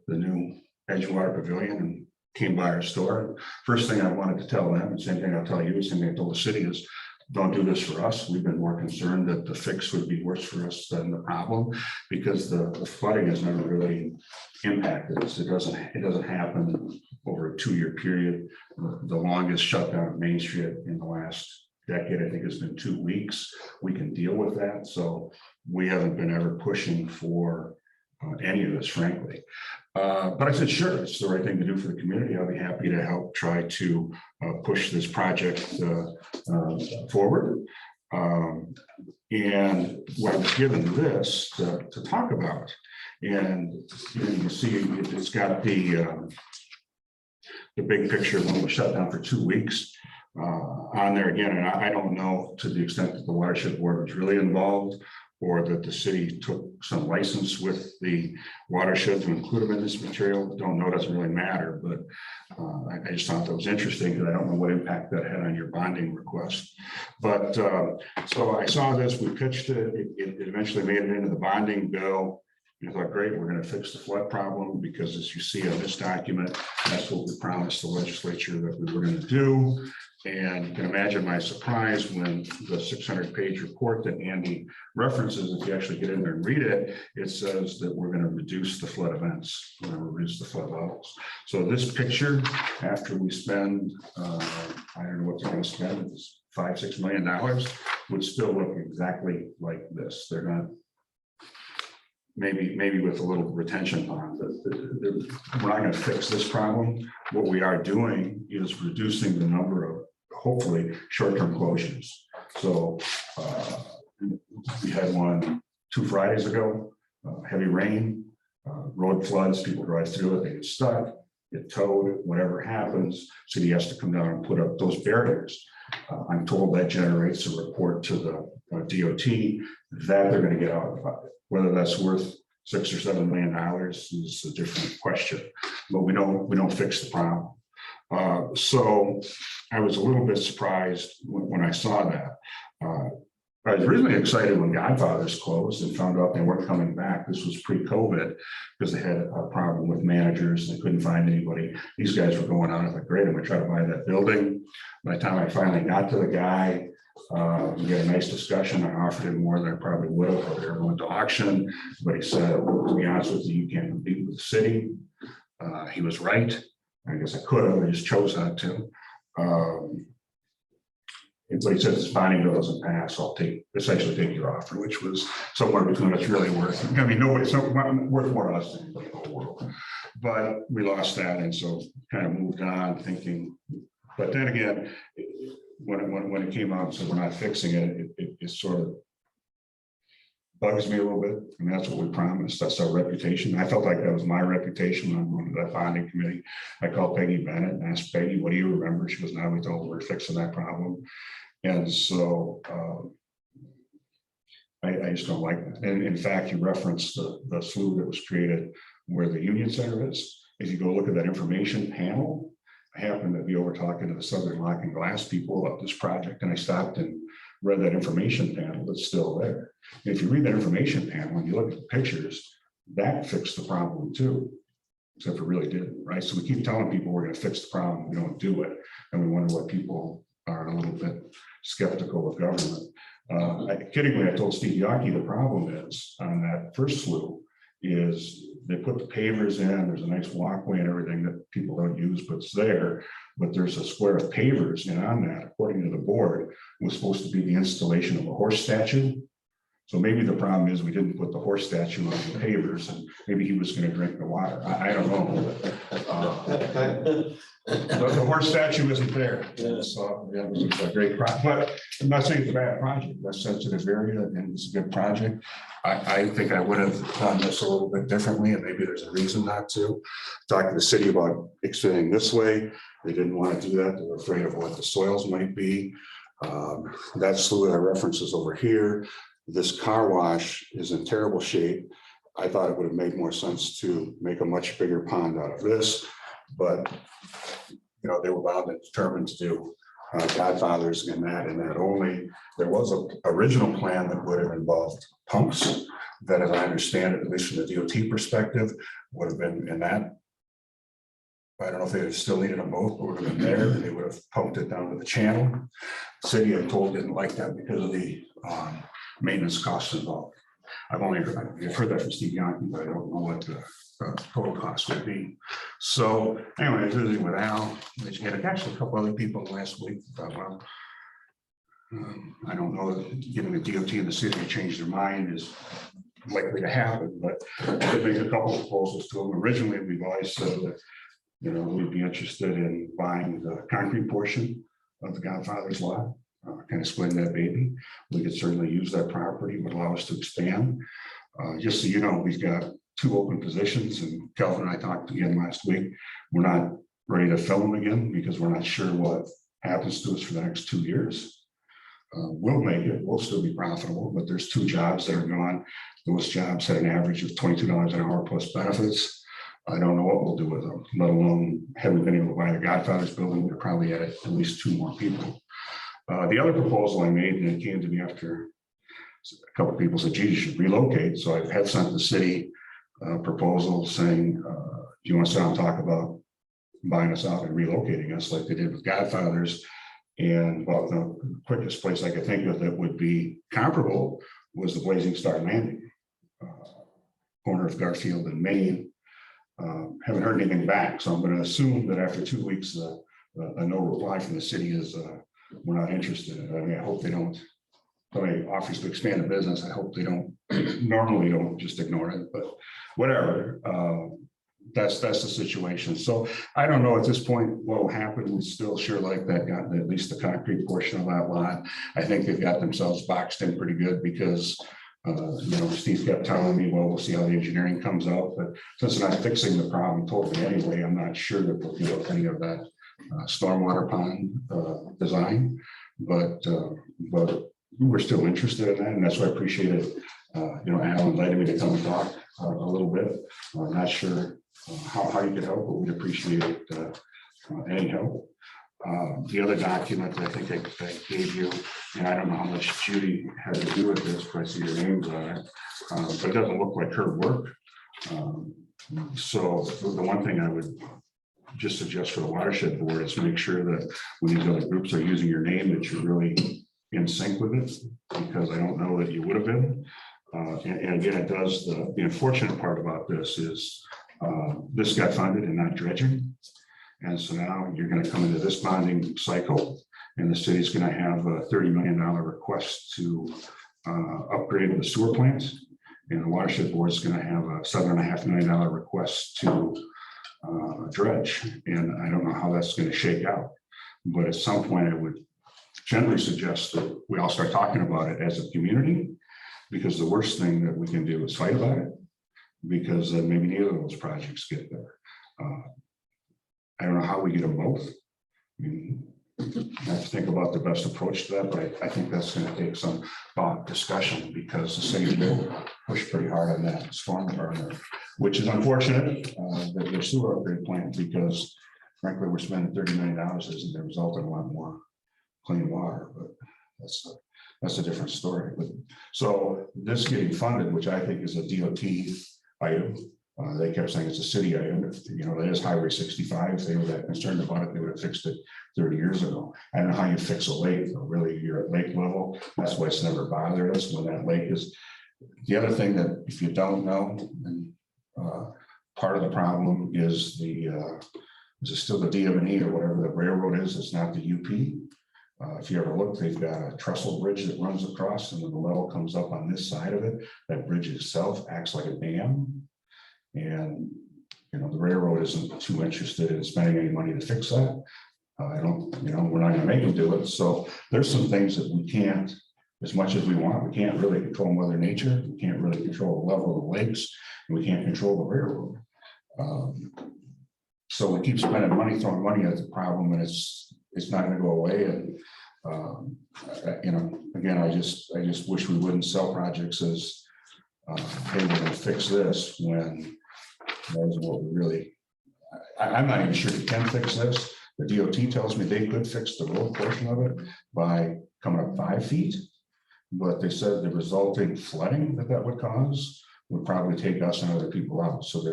new Edgewater Pavilion, and came by our store. First thing I wanted to tell them, and same thing I'll tell you, same thing I told the city, is don't do this for us. We've been more concerned that the fix would be worse for us than the problem, because the flooding has never really impacted us. It doesn't happen over a 2-year period. The longest shutdown of Main Street in the last decade, I think, has been 2 weeks. We can deal with that. So we haven't been ever pushing for any of this, frankly. But I said, sure, it's the right thing to do for the community. I'll be happy to help try to push this project forward. And what I was given this to talk about, and you can see it's got the big picture when we shut down for 2 weeks on there again. And I don't know to the extent that the watershed board was really involved, or that the city took some license with the watershed to include them in this material. Don't know, doesn't really matter, but I just thought that was interesting, because I don't know what impact that had on your bonding request. But so I saw this, we pitched it, it eventually made it into the bonding bill. I thought, great, we're going to fix the flood problem, because as you see on this document, that's what we promised the legislature that we were going to do. And you can imagine my surprise when the 600-page report that Andy references, if you actually get in there and read it, it says that we're going to reduce the flood events, we're going to reduce the flood levels. So this picture, after we spend, I don't know what they're going to spend, it's $5-6 million, would still look exactly like this. They're not, maybe with a little retention pond, but we're not going to fix this problem. What we are doing is reducing the number of, hopefully, short-term closures. So we had one 2 Fridays ago, heavy rain, road floods, people drive through it, they get stuck, get towed, whatever happens, city has to come down and put up those barriers. I'm told that generates a report to the DOT that they're going to get out of it. Whether that's worth $6 or $7 million is a different question, but we don't fix the problem. So I was a little bit surprised when I saw that. I was really excited when Godfather's closed and found out they weren't coming back. This was pre-COVID, because they had a problem with managers and they couldn't find anybody. These guys were going on. I thought, great, I'm gonna try to buy that building. By the time I finally got to the guy, we had a nice discussion. I offered him more than I probably would have if I went to auction, but he said, to be honest with you, you can't compete with the city. He was right. I guess I could have, I just chose not to. But he said, if bonding bill doesn't pass, I'll essentially take your offer, which was somewhere between what's really worth. I mean, nobody's worth more to us than anybody in the whole world. But we lost that, and so kind of moved on thinking. But then again, when it came out and said we're not fixing it, it sort of bugs me a little bit. I mean, that's what we promised. That's our reputation. I felt like that was my reputation when I went to that bonding committee. I called Peggy Bennett and asked Peggy, what do you remember? She goes, now we told her we're fixing that problem. And so I just don't like that. And in fact, you referenced the slough that was created where the Union Center is. If you go look at that information panel, I happened to be over talking to the Southern Lock and Glass people about this project, and I stopped and read that information panel that's still there. And if you read that information panel and you look at the pictures, that fixed the problem too, except it really didn't, right? So we keep telling people we're going to fix the problem, we don't do it, and we wonder what people are a little bit skeptical of government. Kiddingly, I told Steve Yockey the problem is on that first slough is they put the pavers in, there's a nice walkway and everything that people don't use, but it's there. But there's a square of pavers, and on that, according to the board, was supposed to be the installation of a horse statue. So maybe the problem is we didn't put the horse statue on the pavers, and maybe he was going to drink the water. I don't know. The horse statue isn't there. So yeah, it was a great project, but I'm not saying it's a bad project. That's sensitive area, and it's a good project. I think I would have done this a little bit differently, and maybe there's a reason not to. Talk to the city about extending this way. They didn't want to do that. They were afraid of what the soils might be. That slough that I reference is over here. This car wash is in terrible shape. I thought it would have made more sense to make a much bigger pond out of this, but you know, they were bound and determined to do Godfathers in that only. There was an original plan that would have involved pumps that, as I understand it, at least from the DOT perspective, would have been in that I don't know if they still needed a boat, but would have been there, and they would have pumped it down to the channel. City, I'm told, didn't like that because of the maintenance costs involved. I've heard that from Steve Yonke, but I don't know what the total cost would be. So anyway, I was visiting with Al, and had actually a couple other people last week. Thought, well, I don't know, getting the DOT and the city to change their mind is likely to happen, but I did make a couple of proposals to them. Originally, we've always said that, you know, we'd be interested in buying the concrete portion of the Godfather's lot, kind of splitting that baby. We could certainly use that property, would allow us to expand. Just so you know, we've got 2 open positions, and Kelvin and I talked again last week. We're not ready to fill them again because we're not sure what happens to us for the next 2 years. We'll make it, we'll still be profitable, but there's 2 jobs that are gone. Those jobs had an average of $22 an hour plus benefits. I don't know what we'll do with them, let alone have we been able to buy the Godfather's building, we're probably at least 2 more people. The other proposal I made, and it came to me after a couple of people said, gee, you should relocate. So I've had sent the city proposal saying, do you want to sit down and talk about buying us out and relocating us like they did with Godfather's? And about the quickest place I could think of that would be comparable was the Blazing Star Landing, corner of Garfield and Maine. Haven't heard anything back, so I'm going to assume that after 2 weeks, a no reply from the city is we're not interested. I mean, I hope they don't. Somebody offers to expand the business. I hope they don't. Normally, don't just ignore it, but whatever. That's the situation. So I don't know at this point what will happen. We still sure like that, got at least the concrete portion of that lot. I think they've got themselves boxed in pretty good because you know, Steve kept telling me, well, we'll see how the engineering comes out, but since they're not fixing the problem totally anyway, I'm not sure that we'll do any of that stormwater pond design, but we're still interested in that, and that's why I appreciate it. You know, Alan invited me to come and talk a little bit. I'm not sure how you could help, but we'd appreciate any help. The other document I think I gave you, and I don't know how much Judy had to do with this, but I see your names on it, but it doesn't look like her work. So the one thing I would just suggest for the watershed board is make sure that when these other groups are using your name, that you're really in sync with it, because I don't know that you would have been. And again, it does, the unfortunate part about this is this got funded and not dredging. And so now you're going to come into this bonding cycle, and the city's going to have a $30 million request to upgrade the sewer plant. And the watershed board is going to have a $7.5 million request to dredge. And I don't know how that's going to shake out. But at some point, I would generally suggest that we all start talking about it as a community, because the worst thing that we can do is fight about it, because then maybe neither of those projects get there. I don't know how we get them both. I mean, I have to think about the best approach to that, but I think that's going to take some thought discussion, because the city will push pretty hard on that storm burner, which is unfortunate, the sewer upgrade plant, because frankly, we're spending $30 million isn't the result in a lot more clean water, but that's a different story. But so this getting funded, which I think is a DOT item. They kept saying it's a city item. You know, that is Highway 65. If they were that concerned about it, they would have fixed it 30 years ago. I don't know how you fix a lake, though. Really, you're at lake level. That's why it's never bothered us when that lake is. The other thing that if you don't know, and part of the problem is is it still the DM&E or whatever the railroad is? It's not the UP. If you ever look, they've got a trestle bridge that runs across, and when the level comes up on this side of it, that bridge itself acts like a dam. And, you know, the railroad isn't too interested in spending any money to fix that. I don't, you know, we're not gonna make them do it. So there's some things that we can't, as much as we want, we can't really control Mother Nature. We can't really control the level of the lakes, and we can't control the railroad. So we keep spending money, throwing money at the problem, and it's not gonna go away. And, you know, again, I just wish we wouldn't sell projects as, hey, we're gonna fix this when that is what we really, I'm not even sure we can fix this. The DOT tells me they could fix the road portion of it by coming up 5 feet. But they said the resulting flooding that would cause would probably take us and other people out. So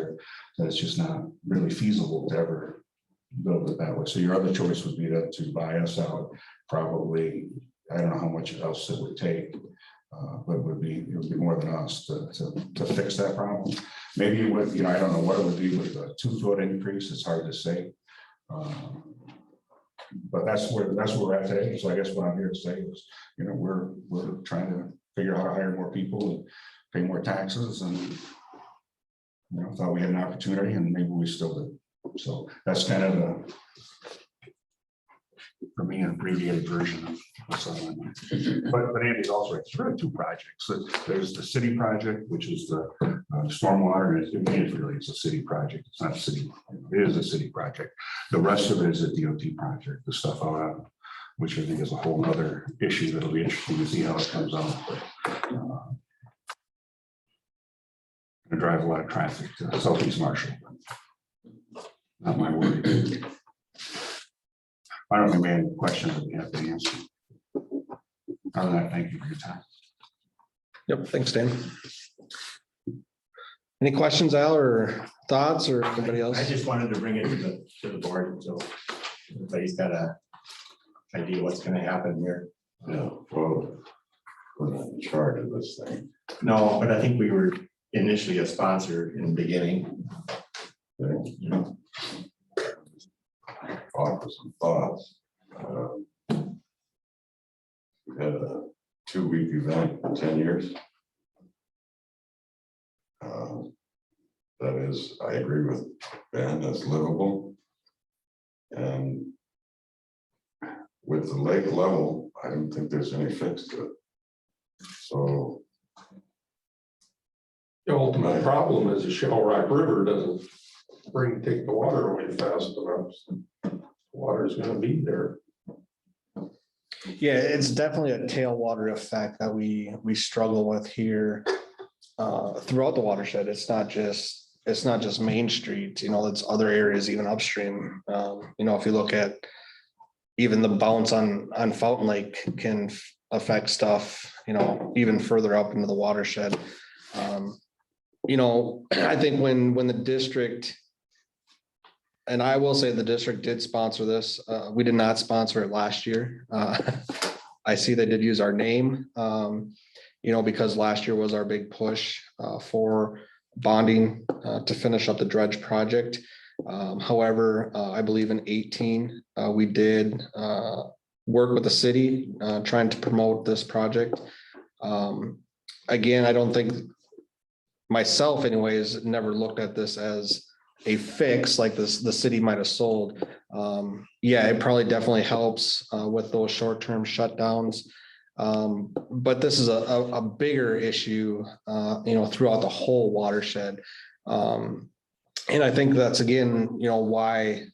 that's just not really feasible to ever build it that way. So your other choice would be to buy us out, probably, I don't know how much else it would take. But it would be more than us to fix that problem. Maybe it would, I don't know what it would be with a 2-foot increase, it's hard to say. But that's where we're at today. So I guess what I'm here to say is, we're trying to figure out how to hire more people and pay more taxes and thought we had an opportunity and maybe we still do. So that's kind of the, for me, an abbreviated version of what's on my mind. But Andy's also right. It's really 2 projects. There's the city project, which is the stormwater, and it really is a city project. It's not a city, it is a city project. The rest of it is a DOT project, the stuff out on, which I think is a whole other issue that'll be interesting to see how it comes out. But, gonna drive a lot of traffic to Southeast Marshall. Not my worry. I don't think we have any questions that we have to answer. Other than that, thank you for your time. Yep, thanks, Dan. Any questions, Al, or thoughts, or anybody else? I just wanted to bring it to the board, so everybody's got a idea what's gonna happen here. Yeah, well, we're not in charge of this thing. No, but I think we were initially a sponsor in the beginning. You know, Offer some thoughts. We had a 2-week event for 10 years. That is, I agree with Ben, that's livable. And with the lake level, I don't think there's any fix to it. So The ultimate problem is the Shell Rock River doesn't take the water away fast enough. Water's gonna be there. Yeah, it's definitely a tailwater effect that we struggle with here throughout the watershed. It's not just Main Street, it's other areas, even upstream. If you look at even the bounce on Fountain Lake can affect stuff, even further up into the watershed. I think when the district, and I will say the district did sponsor this. We did not sponsor it last year. I see they did use our name, because last year was our big push for bonding to finish up the dredge project. However, I believe in 2018, we did work with the city trying to promote this project. Again, I don't think myself anyways, never looked at this as a fix like this, the city might have sold. Yeah, it probably definitely helps with those short-term shutdowns. But this is a bigger issue, throughout the whole watershed. And I think that's again, why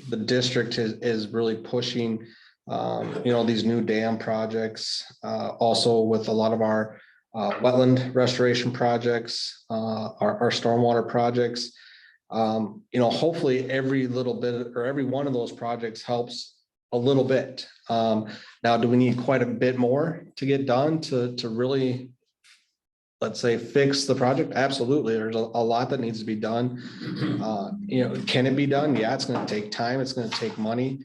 the district is really pushing, these new dam projects, also with a lot of our wetland restoration projects, our stormwater projects. Hopefully every little bit or every one of those projects helps a little bit. Now, do we need quite a bit more to get done to really, let's say, fix the project? Absolutely. There's a lot that needs to be done. Can it be done? Yeah, it's going to take time. It's going to take money.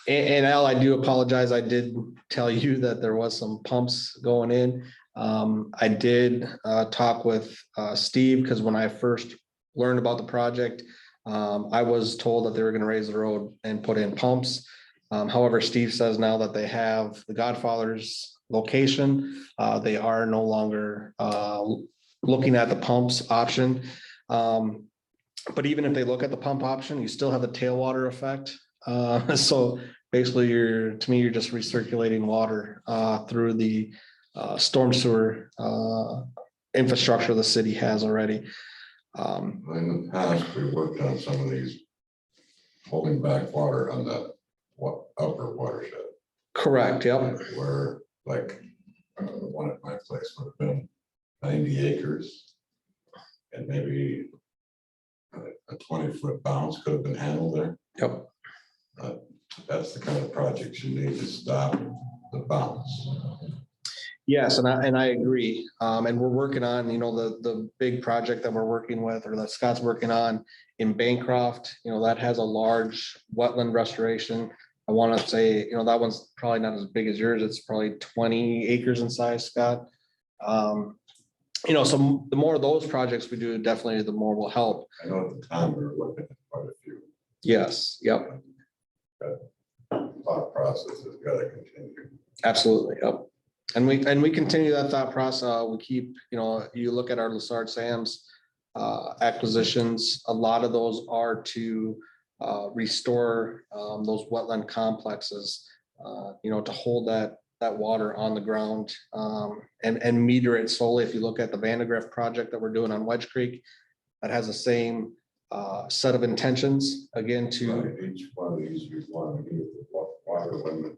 And Al, I do apologize. I did tell you that there was some pumps going in. I did talk with Steve, because when I first learned about the project, I was told that they were going to raise the road and put in pumps. However, Steve says now that they have the Godfather's location, they are no longer looking at the pumps option. But even if they look at the pump option, you still have the tailwater effect. So basically you're just recirculating water through the storm sewer infrastructure the city has already. in the past, we worked on some of these holding back water on that upper watershed. Correct, yep. Where like the one at my place would have been 90 acres. And maybe a 20-foot bounce could have been handled there. Yep. That's the kind of projects you need to stop the bounce. Yes, and I agree. And we're working on, the big project that we're working with, or that Scott's working on in Bancroft, that has a large wetland restoration. I want to say, that one's probably not as big as yours. It's probably 20 acres in size, Scott. So the more of those projects we do, definitely the more will help. I know at the time we were looking at quite a few. Yes, yep, Thought process has got to continue. absolutely, yep. And we continue that thought process. We keep, you look at our Lassard Sam's acquisitions, a lot of those are to restore those wetland complexes, to hold that water on the ground and meter it solely. If you look at the Vandergrift project that we're doing on Wedge Creek, that has the same set of intentions, again, to, Each one of these, you want to meet the water when the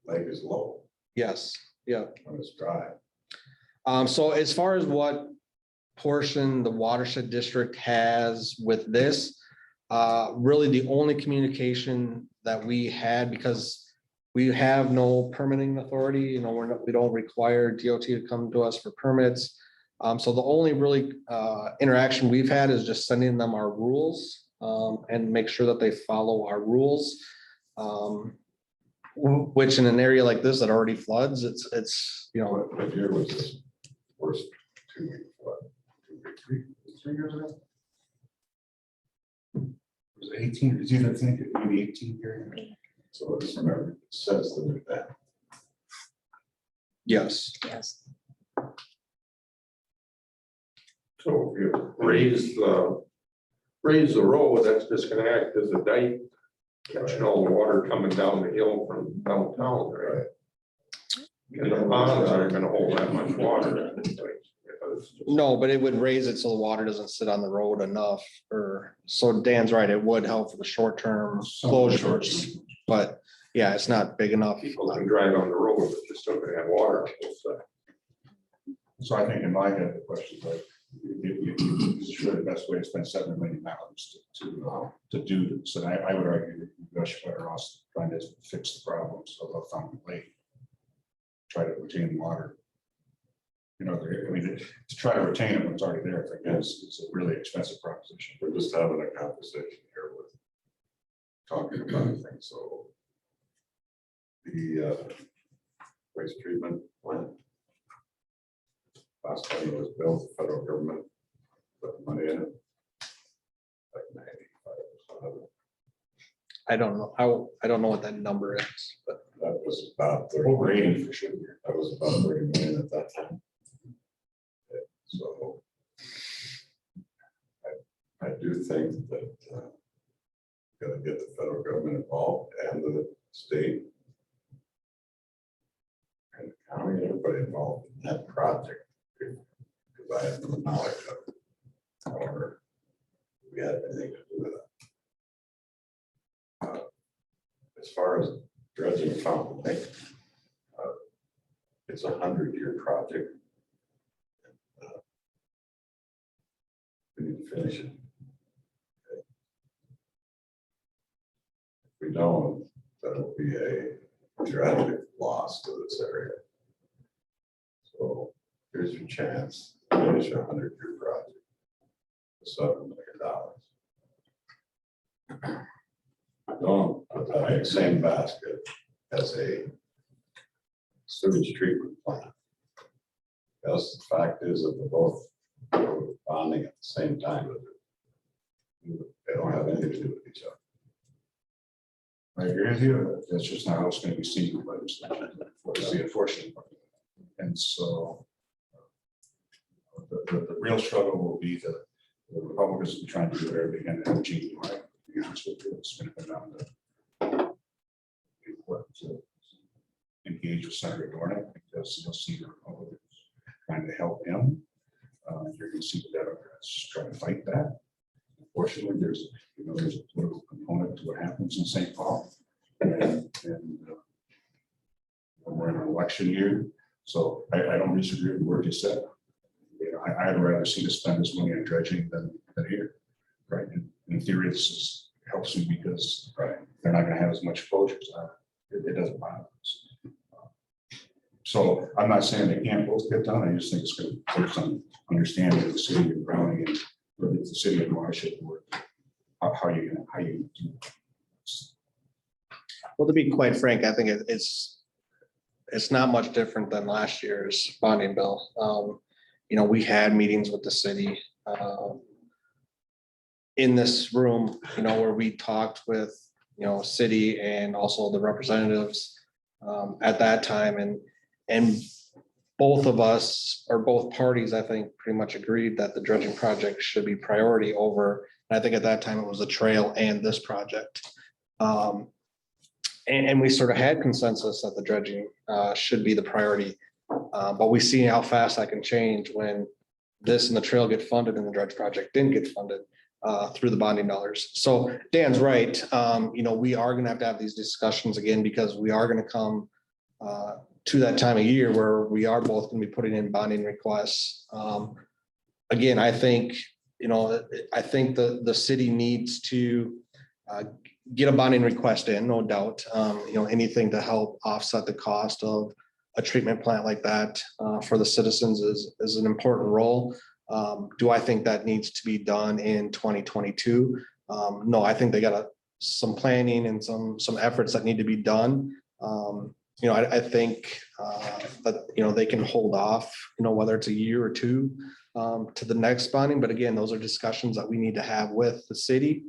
lake is low, yes, yeah. when it's dry. So as far as what portion the watershed district has with this, really the only communication that we had, because we have no permitting authority, we don't require DOT to come to us for permits. So the only really interaction we've had is just sending them our rules and make sure that they follow our rules. Which in an area like this that already floods, it's, What year was this worst 2 week flood? 3 years ago? Was it 18? Is it, I think, maybe 18 here? So it's remember, it says that. yes. Yes. So if you raise the road, that's just gonna act as a dike, catching all the water coming down the hill from downtown, right? And the ponds aren't gonna hold that much water. No, but it would raise it so the water doesn't sit on the road enough, so Dan's right, it would help for the short-term closures. But yeah, it's not big enough. People can drive on the road, but they're still gonna have water on both sides. So I think in my head, the question is like, it's really the best way to spend $7 million to do this. And I would argue that you guys are better off trying to fix the problems of a fountain lake. Try to retain water. To try to retain it when it's already there, I guess it's a really expensive proposition. We're just having a conversation here with talking about things, so. The waste treatment plant. Last time it was built, the federal government put money in it. Like 95% of it. I don't know, I don't know what that number is, but That was about 30 Over 80 million. for sure. That was about 30 million at that time. So. I do think that gotta get the federal government involved and the state. And the county, and everybody involved in that project. Because I have no knowledge of it. However, we had anything to do with it. As far as dredging Fountain Lake, it's 100-year project. We need to finish it. If we don't, that'll be a tragic loss to this area. So here's your chance to finish a 100-year project for $7 million. Don't put that in the same basket as a sewage treatment plant. Because the fact is that they're both bonding at the same time. They don't have anything to do with each other. I agree with you. That's just not how it's going to be seen. But it's the unfortunate part. And so the real struggle will be the Republicans will be trying to do everything in energy, right? To be honest with you, it's going to come down to engage with Senator Dornick, because you'll see the Republicans trying to help him. You're going to see the Democrats trying to fight that. Unfortunately, there's a political component to what happens in St. Paul. And we're in an election year, so I don't disagree with the word you said. I'd rather see us spend this money on dredging than here. Right. And in theory, this helps me because they're not going to have as much closures. It doesn't bother us. So I'm not saying they can't both get done. I just think it's going to put some understanding of the city of Browning and really the city of Watershed Board. How you do. Well, to be quite frank, I think it's not much different than last year's bonding bill. We had meetings with the city in this room, where we talked with, city and also the representatives at that time, and both of us, or both parties, I think, pretty much agreed that the dredging project should be priority over, I think at that time it was the trail and this project. And we sort of had consensus that the dredging should be the priority. But we see how fast that can change when this and the trail get funded and the dredge project didn't get funded through the bonding dollars. So Dan's right. We are gonna have to have these discussions again, because we are gonna come to that time of year where we are both gonna be putting in bonding requests. Again, I think the city needs to get a bonding request in, no doubt. Anything to help offset the cost of a treatment plant like that for the citizens is an important role. Do I think that needs to be done in 2022? No, I think they got some planning and some efforts that need to be done. I think that, they can hold off, whether it's a year or two to the next bonding. But again, those are discussions that we need to have with the city.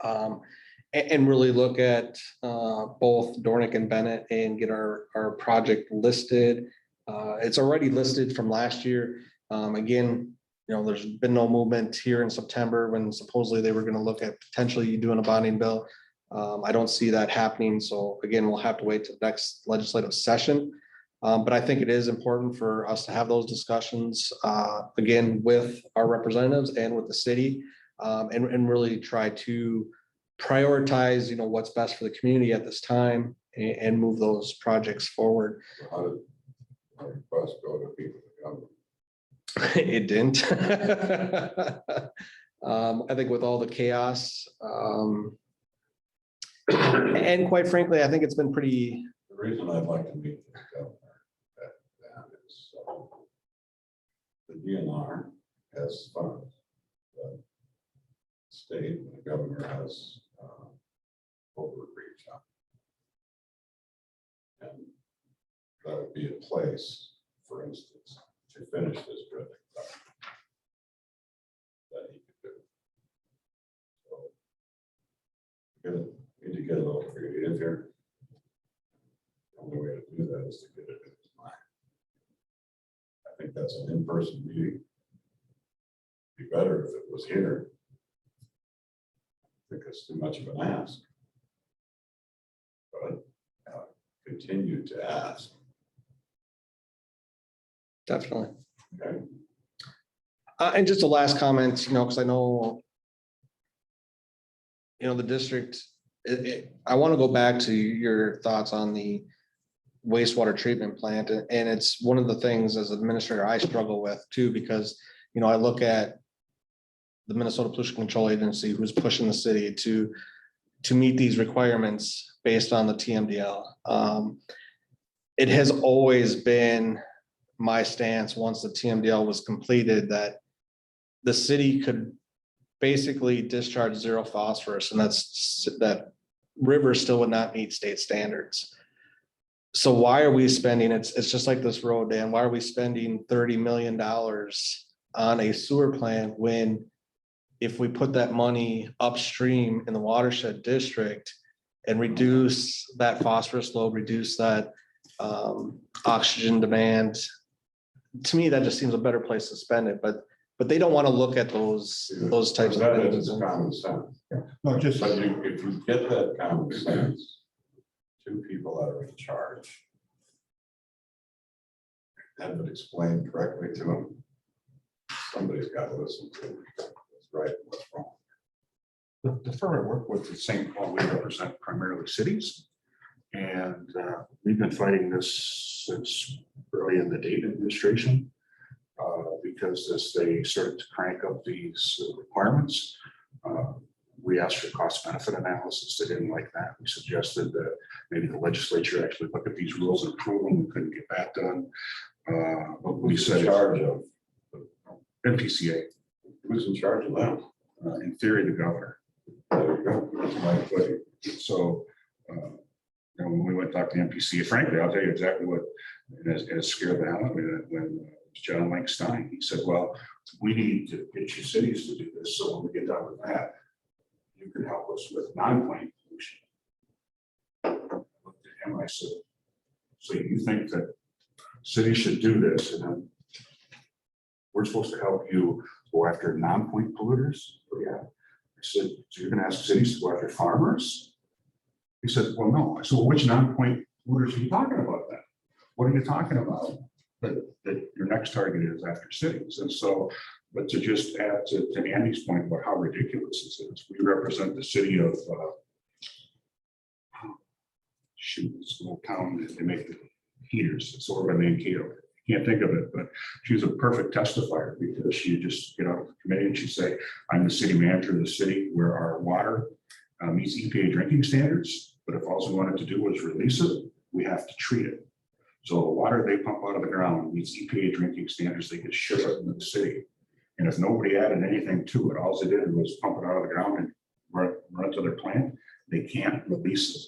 And really look at both Dornick and Bennett and get our project listed. It's already listed from last year. Again, there's been no movement here in September when supposedly they were going to look at potentially doing a bonding bill. I don't see that happening. So again, we'll have to wait till the next legislative session. But I think it is important for us to have those discussions again with our representatives and with the city, and really try to prioritize, what's best for the community at this time, and move those projects forward. How did our request go to people? It didn't. I think with all the chaos, and quite frankly, I think it's been pretty. The reason I'd like to meet with the governor that is the DNR has funds. The state, and the governor has overreach on. And that would be a place, for instance, to finish this dredging project that he could do. So we need to get a little creative here. The only way to do that is to get it in his mind. I think that's an in-person meeting. Be better if it was here. I think it's too much of an ask. But continue to ask. Definitely. Okay. And just a last comment, because I know, the district, I want to go back to your thoughts on the wastewater treatment plant. And it's one of the things as an administrator I struggle with too, because, I look at the Minnesota Pollution Control Agency, who's pushing the city to meet these requirements based on the TMDL. It has always been my stance, once the TMDL was completed, that the city could basically discharge zero phosphorus, and that river still would not meet state standards. So why are we spending, it's just like this road, Dan, why are we spending $30 million on a sewer plant when, if we put that money upstream in the watershed district and reduce that phosphorus load, reduce that oxygen demand, to me, that just seems a better place to spend it. But they don't want to look at those types of That things. is common sense. No, just, But if you get that common sense, two people that are in charge, have it explained correctly to them, somebody's got to listen to what's right and what's wrong. the firm I work with is St. Paul. We represent primarily cities. And we've been fighting this since early in the Dayton administration. Because as they started to crank up these requirements, we we asked for cost benefit analysis. They didn't like that. We suggested that maybe the legislature actually look at these rules and approve them. We couldn't get that done. But we Who's said in charge of, NPCA, who's in charge of that? in theory, the governor. There you go. That's my play. So, when we went to talk to NPCA, frankly, I'll tell you exactly what, it scared the hell out of me when John Mike Stein, he said, well, we need to get you cities to do this. So when we get done with that, you can help us with non-point pollution. I looked at him, I said, so you think that cities should do this and then we're supposed to help you go after non-point polluters? Oh, yeah. I said, so you're gonna ask cities to go after farmers? He said, well, no. I said, well, which non-point polluters are you talking about then? What are you talking about? That your next target is after cities. And so, but to just add to Andy's point about how ridiculous this is, we represent the city of, shoot, this little town that they make the heaters. It's over by Mankato. Can't think of it, but she's a perfect testifier because she just get out of the committee and she say, I'm the city manager of the city where our water meets EPA drinking standards. But if all we wanted to do was release it, we have to treat it. So the water they pump out of the ground meets EPA drinking standards, they could ship it into the city. And if nobody added anything to it, all they did was pump it out of the ground and run it to their plant, they can't release it.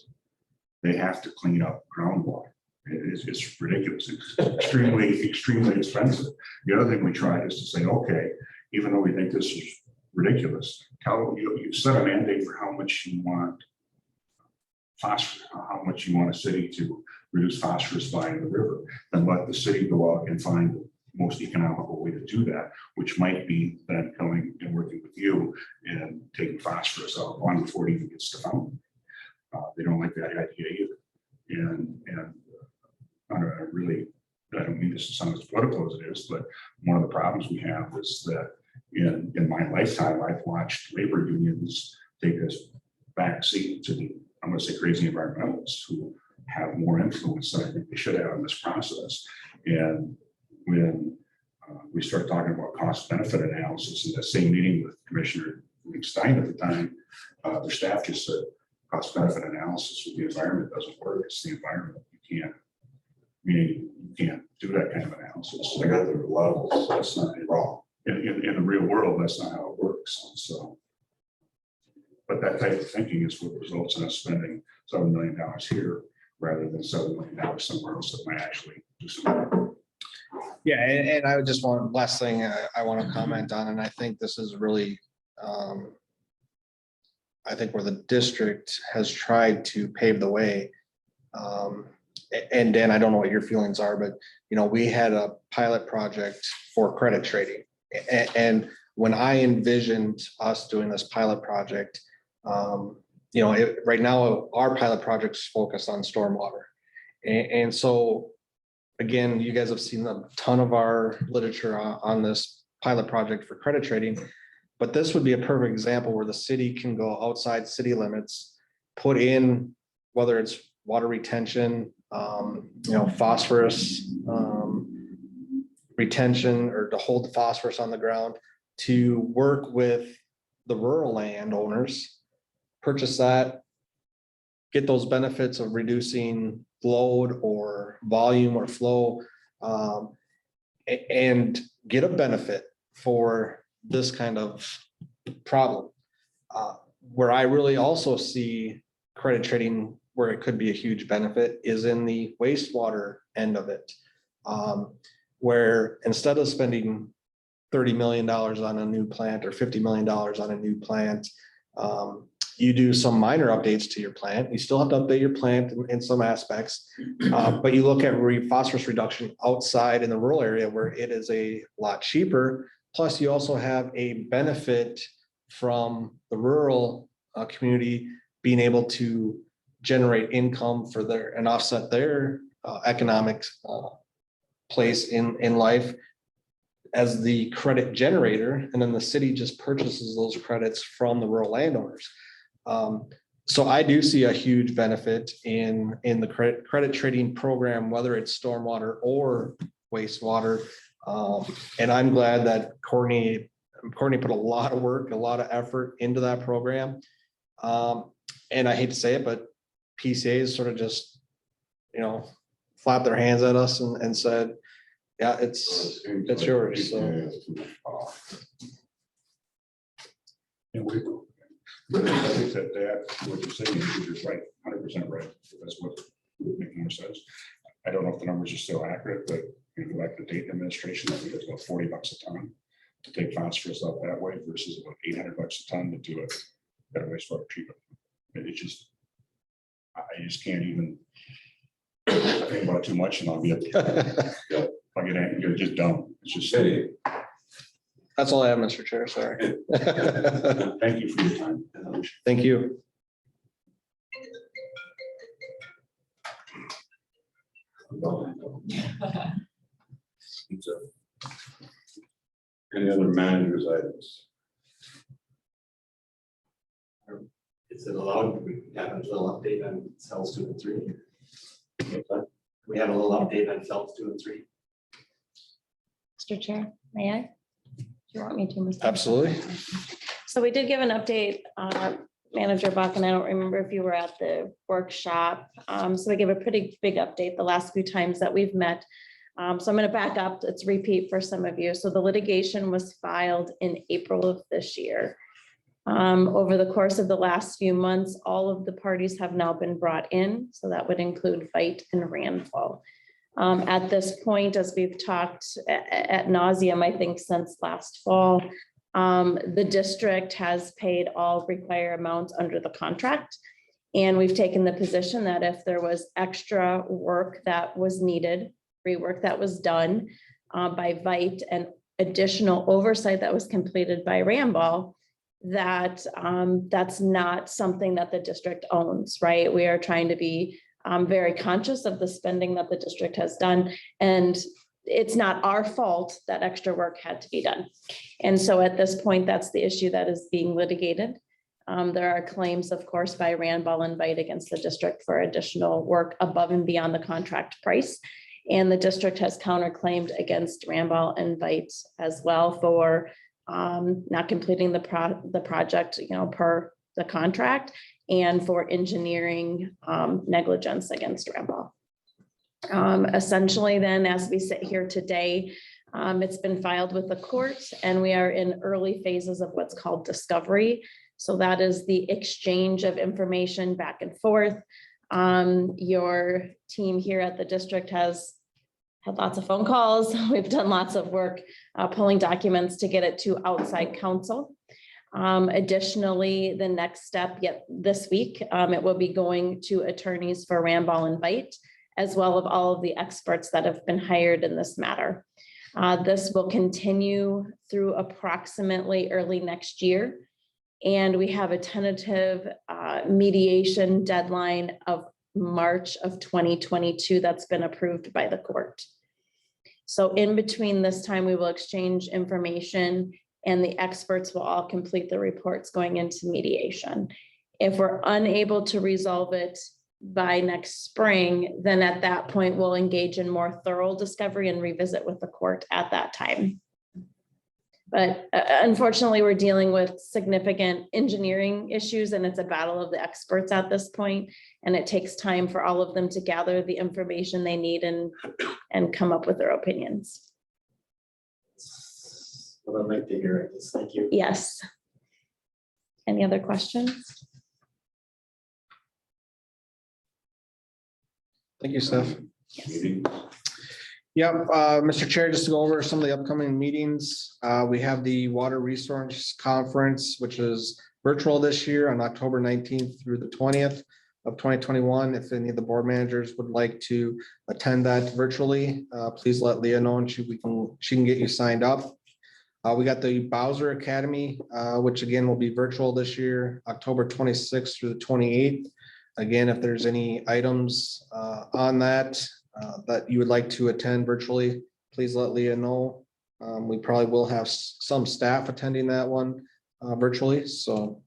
They have to clean up groundwater. It's ridiculous. It's extremely expensive. The other thing we tried is to say, okay, even though we think this is ridiculous, you set a mandate for how much you want phosphorus, how much you want a city to reduce phosphorus by in the river, then let the city go out and find the most economical way to do that, which might be then coming and working with you and taking phosphorus out long before it even gets to fountain. They don't like that idea either. And I don't mean this to sound as political as it is, but one of the problems we have is that in my lifetime, I've watched labor unions take a back seat to the, I'm going to say crazy environmentalists who have more influence than I think they should have in this process. And when we start talking about cost benefit analysis in the same meeting with Commissioner Stein at the time, their staff just said cost benefit analysis with the environment doesn't work. It's the environment. You can't do that kind of analysis. They got their levels, that's not wrong. In the real world, that's not how it works. So, but that type of thinking is what results in us spending $7 million here rather than $7 million somewhere else that might actually do some work. Yeah, and I would just want, last thing I want to comment on, and I think this is really, I think where the district has tried to pave the way. And Dan, I don't know what your feelings are, but we had a pilot project for credit trading. And when I envisioned us doing this pilot project, right now our pilot project's focused on stormwater. And so, again, you guys have seen a ton of our literature on this pilot project for credit trading, but this would be a perfect example where the city can go outside city limits, put in, whether it's water retention, phosphorus retention, or to hold the phosphorus on the ground, to work with the rural landowners, purchase that, get those benefits of reducing load or volume or flow, and get a benefit for this kind of problem. Where I really also see credit trading, where it could be a huge benefit, is in the wastewater end of it. Where instead of spending $30 million on a new plant or $50 million on a new plant, you do some minor updates to your plant. You still have to update your plant in some aspects, but you look at phosphorus reduction outside in the rural area where it is a lot cheaper. Plus, you also have a benefit from the rural community being able to generate income for and offset their economic place in life as the credit generator, and then the city just purchases those credits from the rural landowners. So I do see a huge benefit in the credit trading program, whether it's stormwater or wastewater. And I'm glad that Courtney put a lot of work, a lot of effort into that program. And I hate to say it, but PCAs sort of just, flapped their hands at us and said, yeah, it's yours, so. PTA has too much power. And we, but I think that what you're saying is right, 100% right. That's what would make more sense. I don't know if the numbers are still accurate, but if you like the Dayton administration, I think it's about $40 a ton to take phosphorus out that way versus about $800 a ton to do it better wastewater treatment. It's just, I just can't even think about it too much and I'll be, if I get angry, you're just dumb. It's just, Okay, That's all I have, Mr. Chair, sorry. thank you for your time. Thank you. any other managers items? Is it allowed? We have a little update on cells 2 and 3. We have a little update on cells 2 and 3. Mr. Chair, may I? Do you want me to? Mr. Absolutely. So we did give an update, Manager Buck, and I don't remember if you were at the workshop. So we gave a pretty big update the last few times that we've met. So I'm going to back up. It's repeat for some of you. So the litigation was filed in April of this year. Over the course of the last few months, all of the parties have now been brought in. So that would include Veit and Randfall. At this point, as we've talked at nauseum, I think since last fall, the district has paid all required amounts under the contract. And we've taken the position that if there was extra work that was needed, rework that was done by Veit and additional oversight that was completed by Randball, that that's not something that the district owns, right? We are trying to be very conscious of the spending that the district has done. And it's not our fault that extra work had to be done. And so at this point, that's the issue that is being litigated. There are claims, of course, by Randball and Veit against the district for additional work above and beyond the contract price. And the district has counterclaimed against Randball and Veit as well for not completing the project, per the contract, and for engineering negligence against Randball. Essentially then, as we sit here today, it's been filed with the court and we are in early phases of what's called discovery. So that is the exchange of information back and forth. Your team here at the district has had lots of phone calls. We've done lots of work pulling documents to get it to outside counsel. Additionally, the next step yet this week, it will be going to attorneys for Randball and Veit, as well as all of the experts that have been hired in this matter. This will continue through approximately early next year. And we have a tentative mediation deadline of March of 2022 that's been approved by the court. So in between this time, we will exchange information and the experts will all complete the reports going into mediation. If we're unable to resolve it by next spring, then at that point, we'll engage in more thorough discovery and revisit with the court at that time. But unfortunately, we're dealing with significant engineering issues and it's a battle of the experts at this point. And it takes time for all of them to gather the information they need and come up with their opinions. What I'd like to hear is thank you. Yes. Any other questions? Thank you, Steph. Meeting? Yep, Mr. Chair, just to go over some of the upcoming meetings, we have the Water Resource Conference, which is virtual this year on October 19th through the 20th of 2021. If any of the board managers would like to attend that virtually, please let Leah know and she can get you signed up. We got the Bowser Academy, which again will be virtual this year, October 26th through the 28th. Again, if there's any items on that that you would like to attend virtually, please let Leah know. We probably will have some staff attending that one virtually. So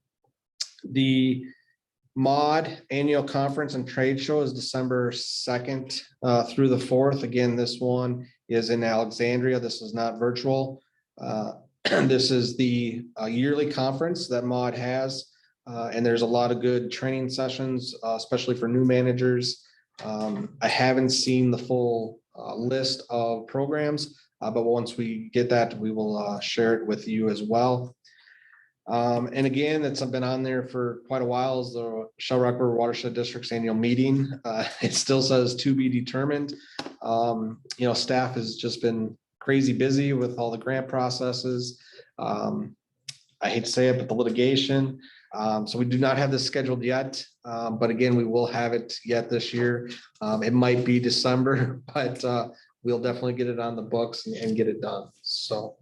the MAUD Annual Conference and Trade Show is December 2nd through the 4th. Again, this one is in Alexandria. This is not virtual. This is the yearly conference that MAUD has. and there's a lot of good training sessions, especially for new managers. I haven't seen the full list of programs, but once we get that, we will share it with you as well. And again, it's been on there for quite a while, is the Shell Rock River Watershed District's annual meeting. It still says to be determined. Staff has just been crazy busy with all the grant processes. I hate to say it, but the litigation. So we do not have this scheduled yet, but again, we will have it yet this year. It might be December, but we'll definitely get it on the books and get it done. So.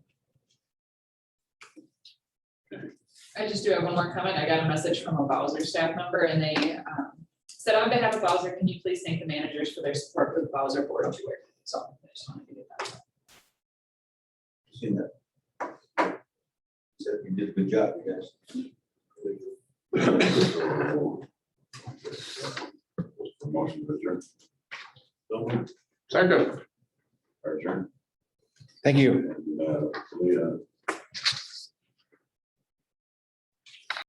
I just do have one more comment. I got a message from a Bowser staff member and they said, on behalf of Bowser, can you please thank the managers for their support for the Bowser board tour? So I just wanted to get that. Seen that. Said you did a good job, you guys. Motion to adjourn. Second. Adjourn. Thank you. Leah,